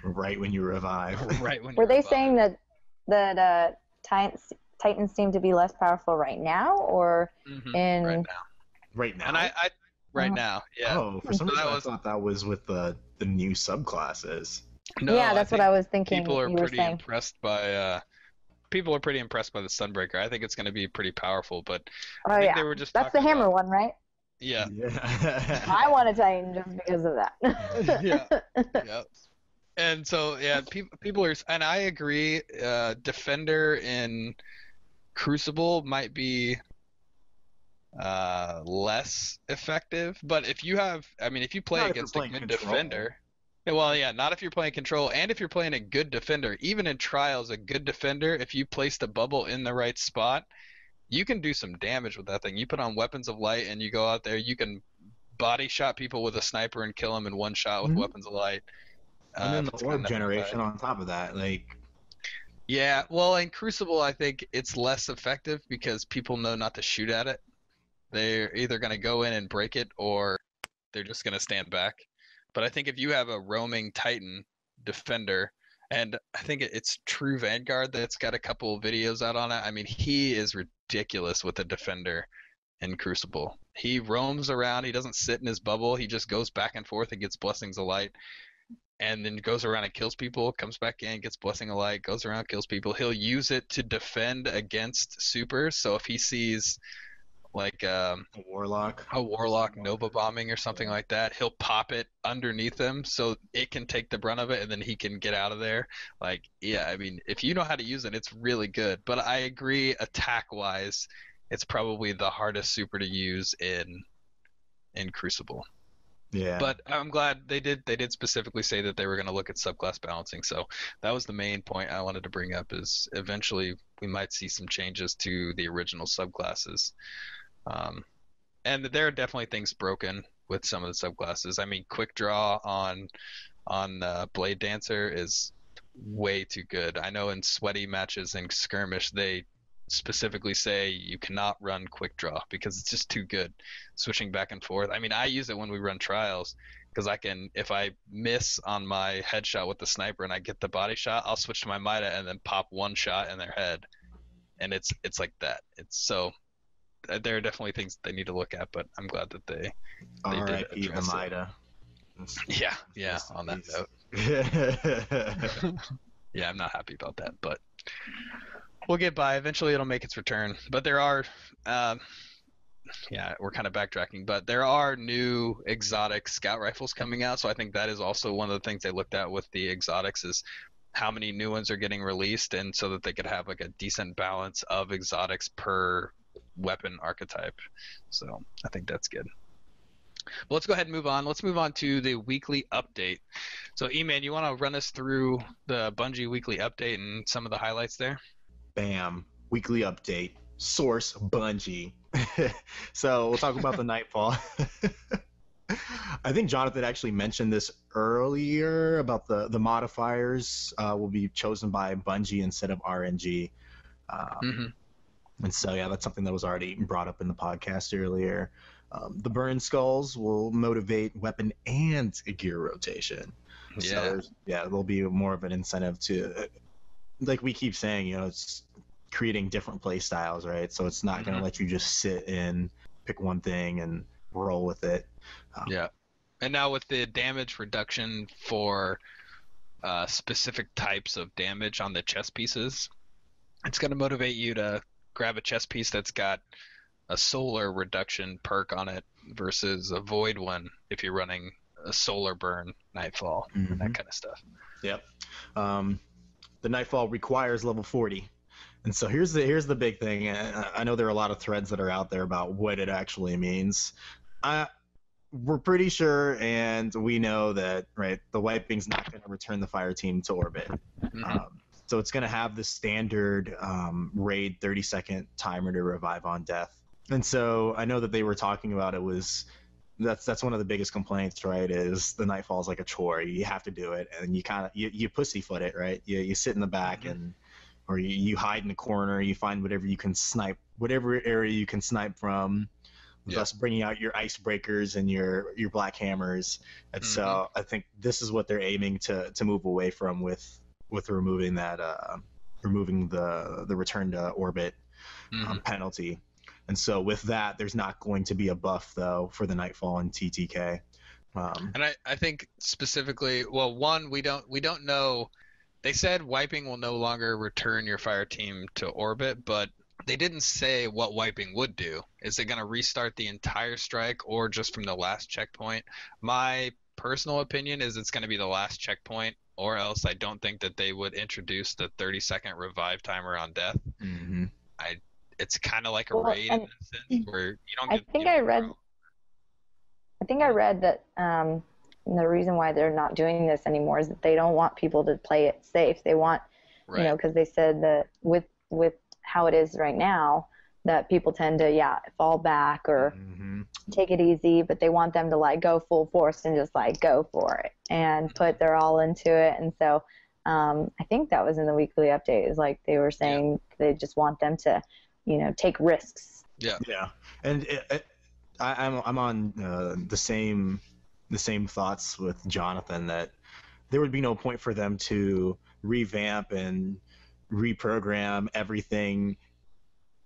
Right when you revive. Right when you Were they revive. saying that Titans seem to be less powerful right now, or in right now? Right now. And I right now, yeah. Oh, for some So reason that I was thought that was with the new subclasses. no. yeah, that's what I was thinking. People are you were pretty saying. impressed by people are pretty impressed by the Sunbreaker. I think it's going to be pretty powerful, but Oh I think yeah, they were just that's the talking hammer about, one, right? yeah. I want a Titan just because of that. Yeah. And so yeah, people are, and I agree. Defender in Crucible might be less effective, but if you have, I mean, if you play Not if you're against a playing good control. defender, yeah, well, yeah, not if you're playing control, and if you're playing a good defender, even in trials, a good defender, if you placed a bubble in the right spot, you can do some damage with that thing. You put on Weapons of Light and you go out there, you can body shot people with a sniper and kill them in one shot with Weapons of Light. And then if the it's got orb enough generation effect. on top of that, like, Yeah, well, in Crucible, I think it's less effective because people know not to shoot at it. They're either going to go in and break it, or they're just going to stand back. But I think if you have a roaming Titan defender, and I think it's True Vanguard that's got a couple of videos out on it. I mean, he is ridiculous with a defender in Crucible. He roams around. He doesn't sit in his bubble. He just goes back and forth and gets Blessings of Light, and then goes around and kills people, comes back in, gets Blessing of Light, goes around, kills people. He'll use it to defend against supers. So if he sees like a warlock Nova bombing or something like that, he'll pop it underneath him so it can take the brunt of it, and then he can get out of there. Like, yeah, I mean, if you know how to use it, it's really good. But I agree, attack wise, it's probably the hardest super to use in Crucible. Yeah. But I'm glad they did specifically say that they were going to look at subclass balancing. So that was the main point I wanted to bring up, is eventually we might see some changes to the original subclasses. And there are definitely things broken with some of the subclasses. I mean, quick draw on Blade Dancer is way too good. I know in sweaty matches and skirmish they specifically say you cannot run quick draw because it's just too good, switching back and forth. I mean, I use it when we run trials because I can, if I miss on my headshot with the sniper and I get the body shot, I'll switch to my Mida and then pop one shot in their head, and it's like that. It's so there are definitely things they need to look at, but I'm glad that they did address the it. Mida. Yeah, on that note. Yeah, I'm not happy about that, but we'll get by. Eventually it'll make its return. But there are we're kind of backtracking, but there are new exotic scout rifles coming out, so I think that is also one of the things they looked at with the exotics, is how many new ones are getting released, and so that they could have like a decent balance of exotics per weapon archetype. So I think that's good. Well, let's go ahead and move on. Let's move on to the weekly update. So E-Man, you want to run us through the Bungie weekly update and some of the highlights there? Bam. Weekly update. Source Bungie. So we'll talk about the Nightfall. I think Jonathan actually mentioned this earlier about the modifiers will be chosen by Bungie instead of RNG. And so, yeah, that's something that was already brought up in the podcast earlier. The burn skulls will motivate weapon and gear rotation. Yeah. So, there'll be more of an incentive to, like we keep saying, it's creating different play styles, right? So it's not going to let you just sit and pick one thing and roll with it. Yeah. And now with the damage reduction for specific types of damage on the chess pieces, It's going to motivate you to grab a chess piece that's got a solar reduction perk on it versus a void one if you're running a solar burn Nightfall and that kind of stuff. Yep. The Nightfall requires level 40. And so here's the big thing. I know there are a lot of threads that are out there about what it actually means. We're pretty sure, and we know that, right, the wiping's not going to return the fire team to orbit. So it's going to have the standard raid 30-second timer to revive on death. And so I know that they were talking about that's one of the biggest complaints, right, is the Nightfall is like a chore. You have to do it, and you pussyfoot it, right? You sit in the back or you hide in the corner. You find whatever area you can snipe from, thus bringing out your icebreakers and your black hammers. And so I think this is what they're aiming to move away from with removing the return to orbit penalty. And so with that, there's not going to be a buff though for the Nightfall and TTK. And I think specifically, well, one, we don't know. They said wiping will no longer return your fire team to orbit, but they didn't say what wiping would do. Is it going to restart the entire strike or just from the last checkpoint? My personal opinion is it's going to be the last checkpoint, or else I don't think that they would introduce the 30-second revive timer on death. It's kind of like a raid in a sense where you don't get. I think I read that the reason why they're not doing this anymore is that they don't want people to play it safe. They want, because they said that with how it is right now, that people tend to fall back or take it easy, but they want them to like go full force and just like go for it and put their all into it. And so I think that was in the weekly update, is like they were saying they just want them to take risks. And I'm on the same thoughts with Jonathan, that there would be no point for them to revamp and reprogram everything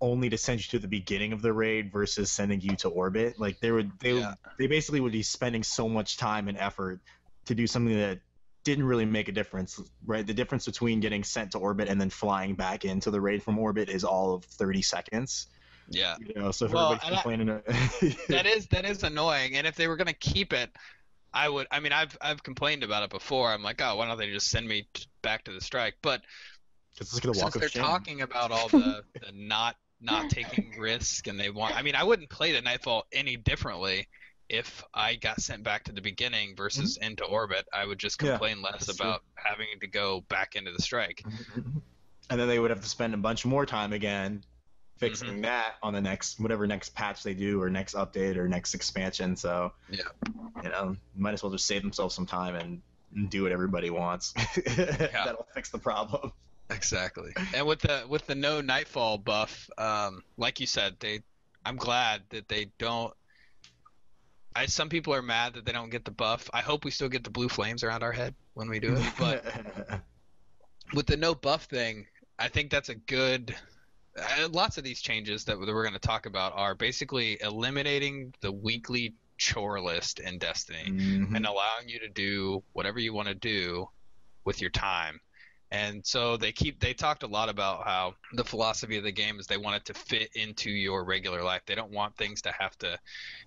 only to send you to the beginning of the raid versus sending you to orbit. Like they basically would be spending so much time and effort to do something that didn't really make a difference, right? The difference between getting sent to orbit and then flying back into the raid from orbit is all of 30 seconds. Yeah. So if everybody's complaining, that is annoying. And if they were going to keep it, I've complained about it before. I'm like, oh, why don't they just send me back to the strike? But since they're talking about all the not taking risk, and they want, I wouldn't play the Nightfall any differently if I got sent back to the beginning versus into orbit. I would just complain less about having to go back into the strike. And then they would have to spend a bunch more time again fixing that on the next patch they do, or next update, or next expansion. So might as well just save themselves some time and do what everybody wants. That'll fix the problem. Exactly. And with the no Nightfall buff, like you said, I'm glad that they don't. Some people are mad that they don't get the buff. I hope we still get the blue flames around our head when we do it. But with the no buff thing, I think that's a good. Lots of these changes that we're going to talk about are basically eliminating the weekly chore list in Destiny and allowing you to do whatever you want to do with your time. And so they talked a lot about how the philosophy of the game is they want it to fit into your regular life. They don't want things to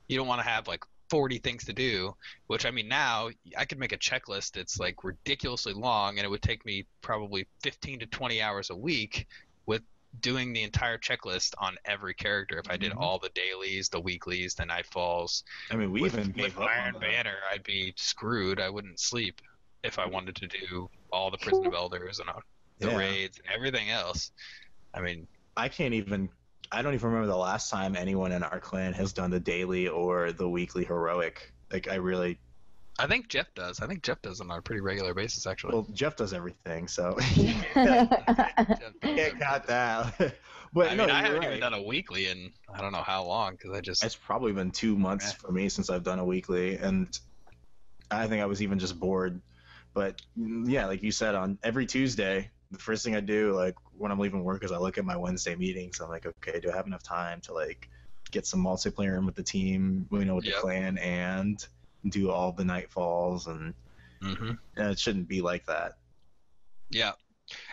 you don't want to have like 40 things to do, which now I could make a checklist that's like ridiculously long, and it would take me probably 15 to 20 hours a week with doing the entire checklist on every character if I did all the dailies, the weeklies, the nightfalls. With Iron Banner, I'd be screwed. I wouldn't sleep if I wanted to do all the Prison of Elders and the raids and everything else. I don't even remember the last time anyone in our clan has done the daily or the weekly heroic. I think Jeff does. I think Jeff does on a pretty regular basis, actually. Well, Jeff does everything, so can't count that. But I haven't even done a weekly in I don't know how long, because it's probably been 2 months for me since I've done a weekly, and I think I was even just bored. But like you said, on every Tuesday, the first thing I do, like when I'm leaving work, is I look at my Wednesday meetings. I'm like, okay, do I have enough time to like get some multiplayer in with the team, with the clan, and do all the nightfalls? And it shouldn't be like that. Yeah,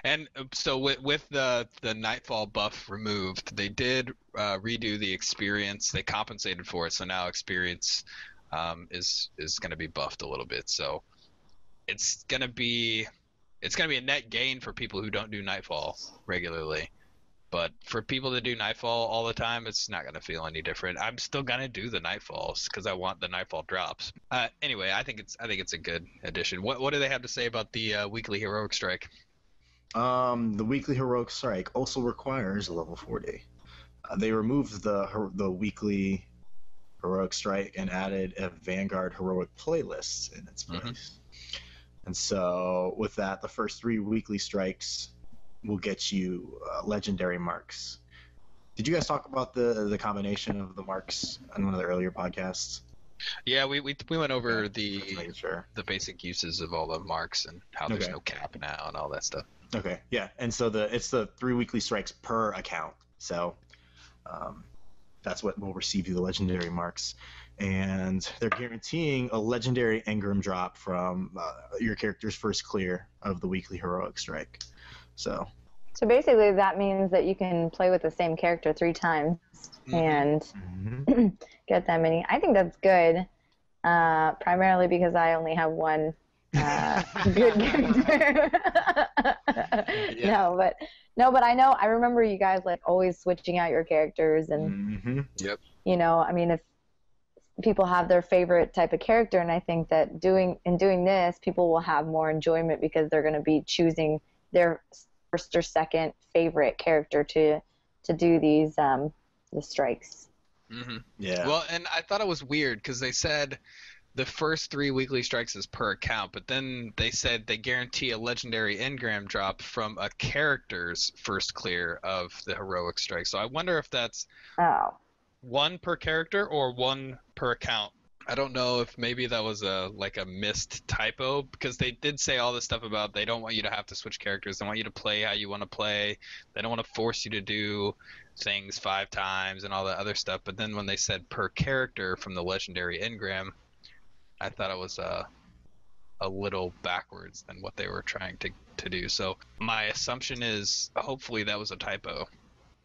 And so with the Nightfall buff removed, they did redo the experience. They compensated for it, so now experience is going to be buffed a little bit. So it's going to be a net gain for people who don't do Nightfall regularly. But for people that do Nightfall all the time, it's not going to feel any different. I'm still going to do the Nightfalls because I want the Nightfall drops. Anyway, I think it's a good addition. What do they have to say about the weekly heroic strike? The weekly heroic strike also requires a level 40. They removed the weekly heroic strike and added a Vanguard heroic playlist in its place. Mm-hmm. And so with that, the first 3 weekly strikes will get you legendary marks. Did you guys talk about the combination of the marks on one of the earlier podcasts? Yeah, we went over the basic uses of all the marks and how there's no cap now and all that stuff. Okay, yeah, and so it's the 3 weekly strikes per account. So that's what will receive you the legendary marks, and they're guaranteeing a legendary engram drop from your character's first clear of the weekly heroic strike. So basically that means that you can play with the same character 3 times and get that many. I think that's good, primarily because I only have one good character. Yeah. No, but I remember you guys like always switching out your characters and Yep. You know, I mean, if people have their favorite type of character, and I think that doing this, people will have more enjoyment because they're going to be choosing their first or second favorite character to do these the strikes. Mm-hmm. Yeah. Well, and I thought it was weird because they said the first 3 weekly strikes is per account, but then they said they guarantee a legendary engram drop from a character's first clear of the heroic strike. So I wonder if that's 1 per character or 1 per account. I don't know if maybe that was a missed typo, because they did say all this stuff about they don't want you to have to switch characters. They want you to play how you want to play. They don't want to force you to do things 5 times and all that other stuff. But then when they said per character from the legendary engram, I thought it was a little backwards than what they were trying to do. So my assumption is hopefully that was a typo.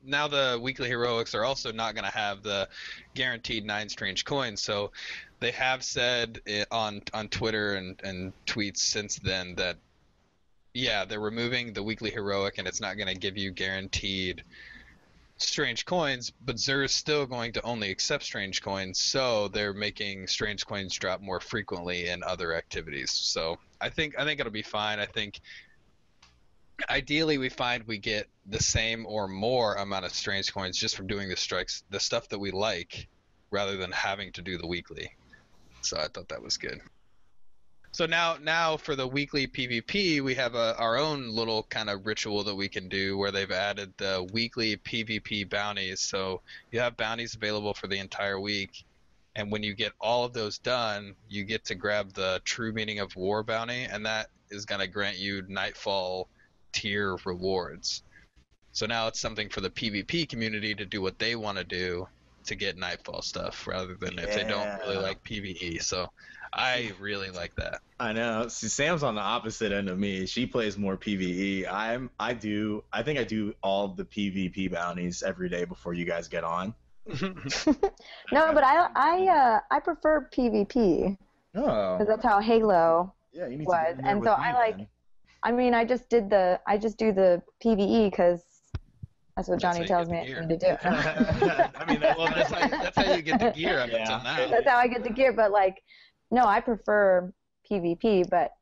Now the weekly heroics are also not going to have the guaranteed 9 strange coins. So they have said on Twitter and tweets since then that, yeah, they're removing the weekly heroic and it's not going to give you guaranteed strange coins, but Xur is still going to only accept strange coins, so they're making strange coins drop more frequently in other activities. So I think it'll be fine. I think ideally we find we get the same or more amount of strange coins just from doing the strikes, the stuff that we like, rather than having to do the weekly. So I thought that was good. So now for the weekly PvP, we have our own little kind of ritual that we can do where they've added the weekly PvP bounties. So you have bounties available for the entire week, and when you get all of those done, you get to grab the True Meaning of War bounty, and that is going to grant you Nightfall tier rewards. So now it's something for the PvP community to do what they want to do to get Nightfall stuff, rather than if they don't really like PvE. So I really like that. I know. See, Sam's on the opposite end of me. She plays more PvE. I think I do all the PvP bounties every day before you guys get on. No, but I prefer PvP. Oh. Because that's how Halo you need was, to and so I like. Then. I mean, I just do the PvE because that's what Johnny tells me I need to do. I mean, that's how you get the gear up until now. That's how I get the gear, but like, no, I prefer PvP. But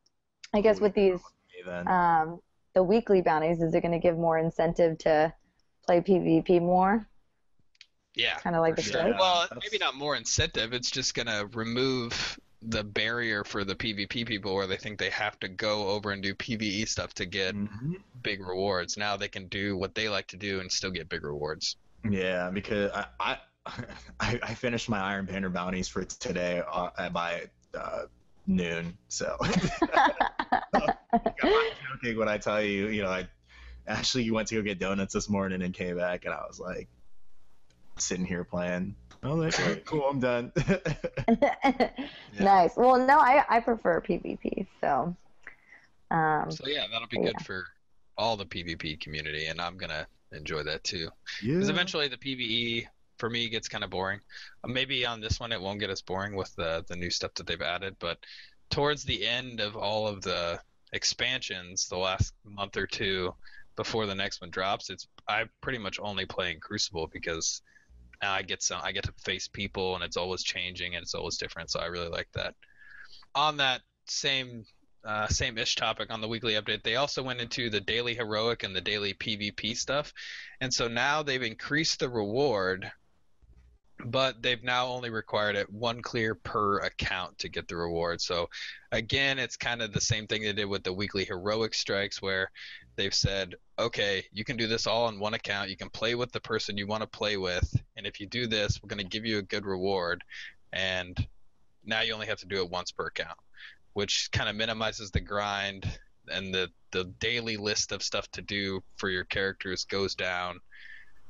I guess with these, the weekly bounties, is it going to give more incentive to play PvP more? Yeah, kind of like the strike. Well, maybe not more incentive. It's just going to remove the barrier for the PvP people where they think they have to go over and do PvE stuff to get big rewards. Now they can do what they like to do and still get big rewards. Yeah, because I finished my Iron Banner bounties for today by noon. So I'm joking when I tell you, I actually went to go get donuts this morning and came back, and I was like sitting here playing. Oh, that's right. Cool, I'm done. Nice. Well, no, I prefer PvP, so. So yeah, that'll be good for all the PvP community, and I'm gonna enjoy that too. Yeah. Because eventually the PvE for me gets kind of boring. Maybe on this one it won't get as boring with the new stuff that they've added, but towards the end of all of the expansions, the last month or two before the next one drops, I'm pretty much only playing Crucible because now I get to face people and it's always changing and it's always different. So I really like that. On that same-ish topic on the weekly update, they also went into the daily heroic and the daily PvP stuff, and so now they've increased the reward, but they've now only required it 1 clear per account to get the reward. So again, it's kind of the same thing they did with the weekly heroic strikes, where they've said, okay, you can do this all on 1 account, you can play with the person you want to play with, and if you do this, we're going to give you a good reward, and now you only have to do it once per account, which kind of minimizes the grind, and the daily list of stuff to do for your characters goes down,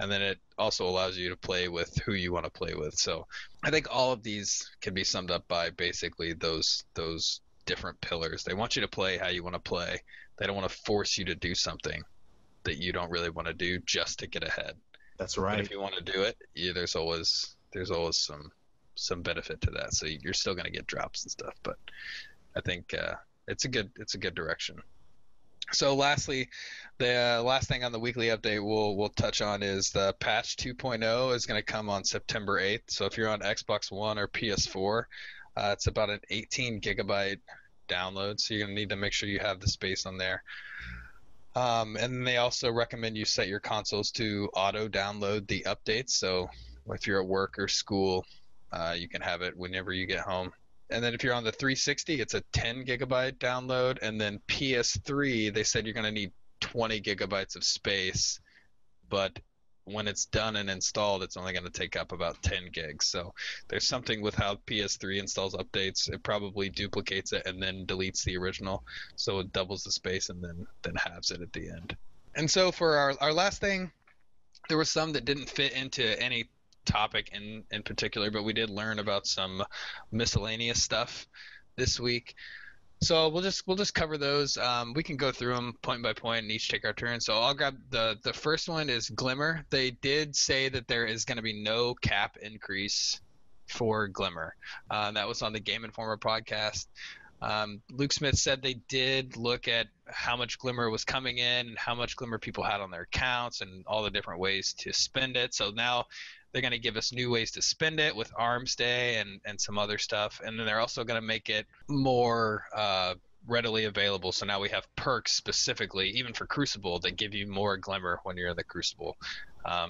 and then it also allows you to play with who you want to play with. So I think all of these can be summed up by basically those different pillars. They want you to play how you want to play. They don't want to force you to do something that you don't really want to do just to get ahead. That's right. But if you want to do it, there's always some benefit to that. So you're still going to get drops and stuff, but I think it's a good direction. So lastly, the last thing on the weekly update we'll touch on is the patch 2.0 is going to come on September 8th. So if you're on Xbox One or PS4, it's about an 18 gigabyte download. So you're going to need to make sure you have the space on there. And they also recommend you set your consoles to auto download the updates. So if you're at work or school, you can have it whenever you get home. And then if you're on the 360, it's a 10 gigabyte download. And then PS3, they said you're going to need 20 gigabytes of space. But when it's done and installed, it's only going to take up about 10 gigs. So there's something with how PS3 installs updates. It probably duplicates it and then deletes the original. So it doubles the space and then halves it at the end. And so for our last thing, there were some that didn't fit into any topic in particular, but we did learn about some miscellaneous stuff this week. So we'll just cover those. We can go through them point by point and each take our turn. So I'll grab the first one is Glimmer. They did say that there is going to be no cap increase for Glimmer. That was on the Game Informer podcast. Luke Smith said they did look at how much Glimmer was coming in and how much Glimmer people had on their accounts and all the different ways to spend it. So now they're going to give us new ways to spend it with Arms Day and some other stuff. And then they're also going to make it more readily available. So now we have perks specifically, even for Crucible, that give you more Glimmer when you're in the Crucible.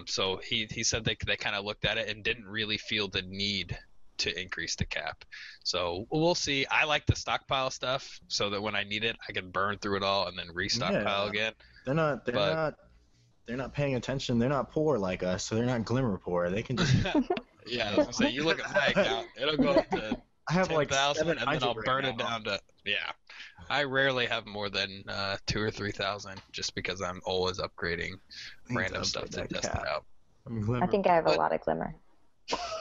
So he said they kind of looked at it and didn't really feel the need to increase the cap. So we'll see. I like the stockpile stuff so that when I need it, I can burn through it all and then restockpile again. They're not paying attention. They're not poor like us, so they're not Glimmer poor. They can just yeah, I was gonna say, you look at my account, it'll go up to I have 10,000 like and then I'll burn right it down to I rarely have more than 2,000 or 3,000 just because I'm always upgrading random stuff to test it out. I think I have a lot of Glimmer.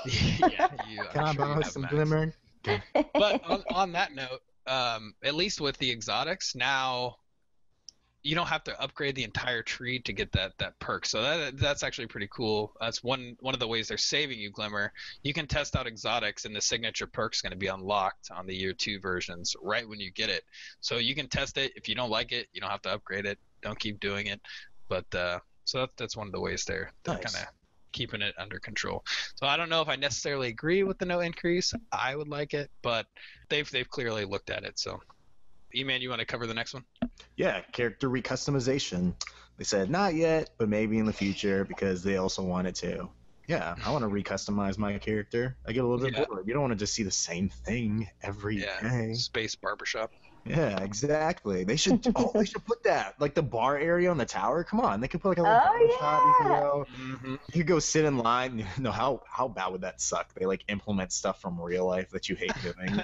Yeah, Can I borrow some Glimmer? But on that note, at least with the exotics now, you don't have to upgrade the entire tree to get that perk. So that's actually pretty cool. That's one of the ways they're saving you Glimmer. You can test out exotics and the signature perk's going to be unlocked on the year 2 versions right when you get it. So you can test it. If you don't like it, you don't have to upgrade it. Don't keep doing it. But so that's one of the ways they're nice. Kind of keeping it under control. So I don't know if I necessarily agree with the no increase. I would like it, but they've clearly looked at it. So E-Man, you want to cover the next one? Yeah, character recustomization. They said not yet, but maybe in the future because they also want it to. Yeah, I want to recustomize my character. I get a little bit bored. You don't want to just see the same thing every day. Space barbershop. Yeah, exactly. They should put that like the bar area on the tower. Come on, they could put like a little barbershop. You can go. Mm-hmm. You could go sit in line. No, how bad would that suck? They like implement stuff from real life that you hate doing.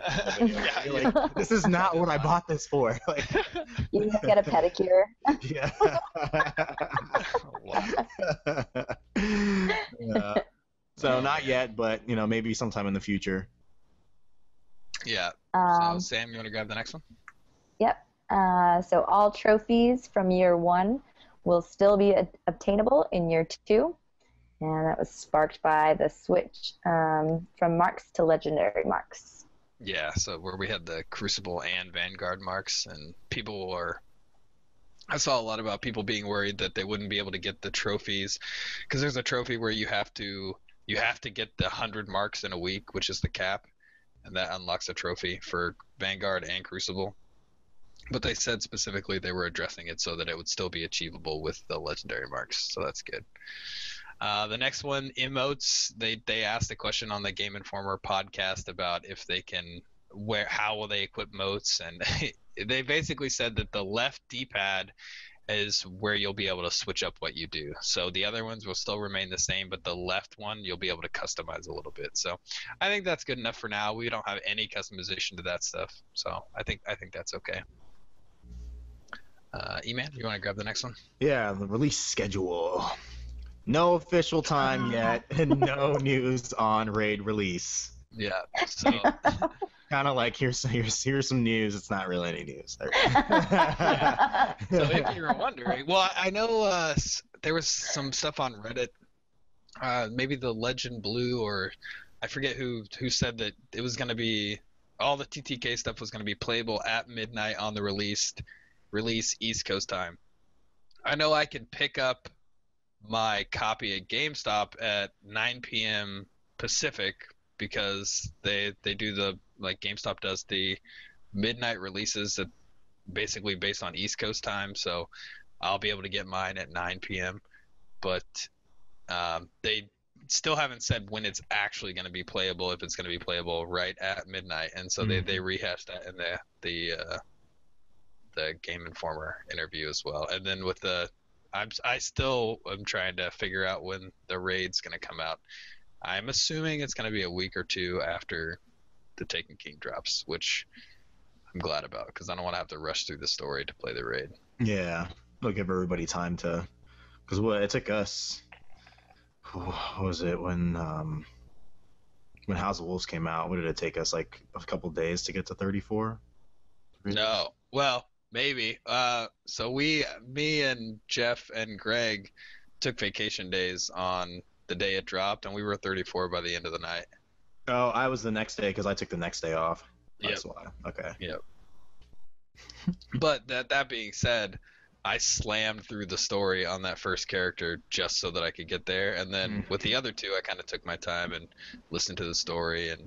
You're like, this is not what I bought this for. Like, you can get a pedicure. Yeah. So not yet, but maybe sometime in the future. Yeah. So Sam, you want to grab the next one? Yep. So all trophies from year 1 will still be obtainable in year 2. And that was sparked by the switch from marks to legendary marks. Yeah, so where we had the Crucible and Vanguard marks, and I saw a lot about people being worried that they wouldn't be able to get the trophies, because there's a trophy where you have to get the 100 marks in a week, which is the cap, and that unlocks a trophy for Vanguard and Crucible. But they said specifically they were addressing it so that it would still be achievable with the legendary marks, so that's good. The next one, emotes. They asked a question on the Game Informer podcast about if they can, how will they equip motes, and they basically said that the left D-pad is where you'll be able to switch up what you do. So the other ones will still remain the same, but the left one you'll be able to customize a little bit. So I think that's good enough for now. We don't have any customization to that stuff, so I think that's okay. E-Man, you want to grab the next one? Yeah, the release schedule. No official time yet, and no news on Raid release. Yeah, so kind of like here's some news. It's not really any news. Yeah. So if you're wondering, well, I know there was some stuff on Reddit. Maybe the Legend Blue, or I forget who said that it was going to be, all the TTK stuff was going to be playable at midnight on the release East Coast time. I know I can pick up my copy at GameStop at 9 p.m. Pacific, because they do the, like, GameStop does the midnight releases that basically based on East Coast time, so I'll be able to get mine at 9 p.m. But they still haven't said when it's actually going to be playable, if it's going to be playable right at midnight, and so they rehashed that in the Game Informer interview as well. And then with I still am trying to figure out when the raid's going to come out. I'm assuming it's going to be a week or two after the Taken King drops, which I'm glad about, because I don't want to have to rush through the story to play the raid. Yeah, it'll give everybody time to, because it took us, what was it, when House of Wolves came out, what did it take us, like a couple days to get to 34? No, well, maybe. So me and Jeff and Greg took vacation days on the day it dropped, and we were 34 by the end of the night. Oh, I was the next day because I took the next day off. That's Yep. why. Okay. Yep. But that being said, I slammed through the story on that first character just so that I could get there, and then with the other two, I kind of took my time and listened to the story and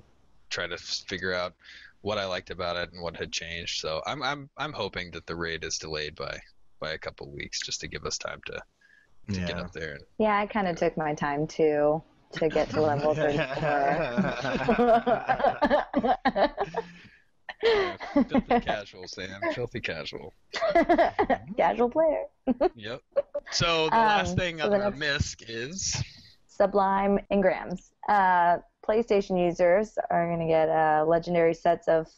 tried to figure out what I liked about it and what had changed. So I'm hoping that the raid is delayed by a couple weeks, just to give us time to get up there. Yeah, I kind of took my time too to get to level 34. Filthy casual, Sam. Filthy casual. Casual player. Yep. So the last thing on our MISC is Sublime Engrams. PlayStation users are going to get legendary sets of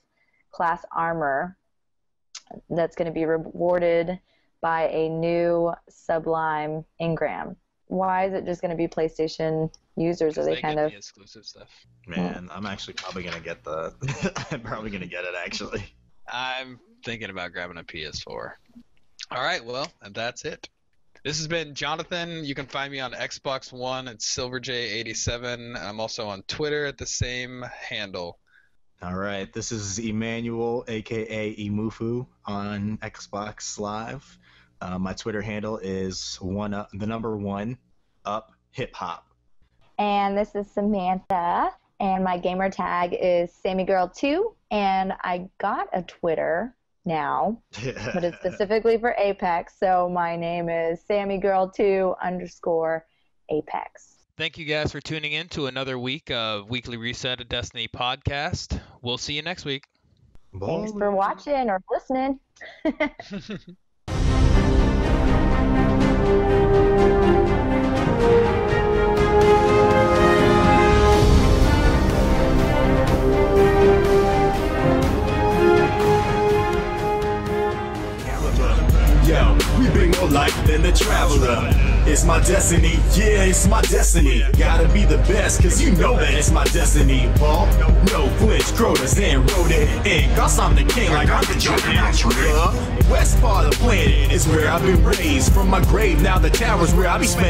class armor that's going to be rewarded by a new Sublime Engram. Why is it just going to be PlayStation users? Are they kind of the exclusive stuff? Man, I'm actually probably gonna get I'm probably gonna get it actually. I'm thinking about grabbing a PS4. All right, well, and that's it. This has been Jonathan. You can find me on Xbox One at SilverJ87. I'm also on Twitter at the same handle. All right, this is Emmanuel, aka Emufu, on Xbox Live. My Twitter handle is the number 1 up hip hop. And this is Samantha, and my gamer tag is SammyGirl2, and I got a Twitter now, but it's specifically for Apex, so my name is SammyGirl2_Apex. Thank you guys for tuning in to another week of Weekly Reset of Destiny podcast. We'll see you next week. Thanks for watching or listening. Yo, we bring more life than the traveler. It's my destiny. destiny, yeah, it's my destiny. Gotta be the best, cause you know that it's my destiny. Paul, no flinch, Crotas, and rodent ink. Cause I'm the king like I'm the Jordan. West part of the planet is where I've been raised. From my grave, now the tower's where I be spending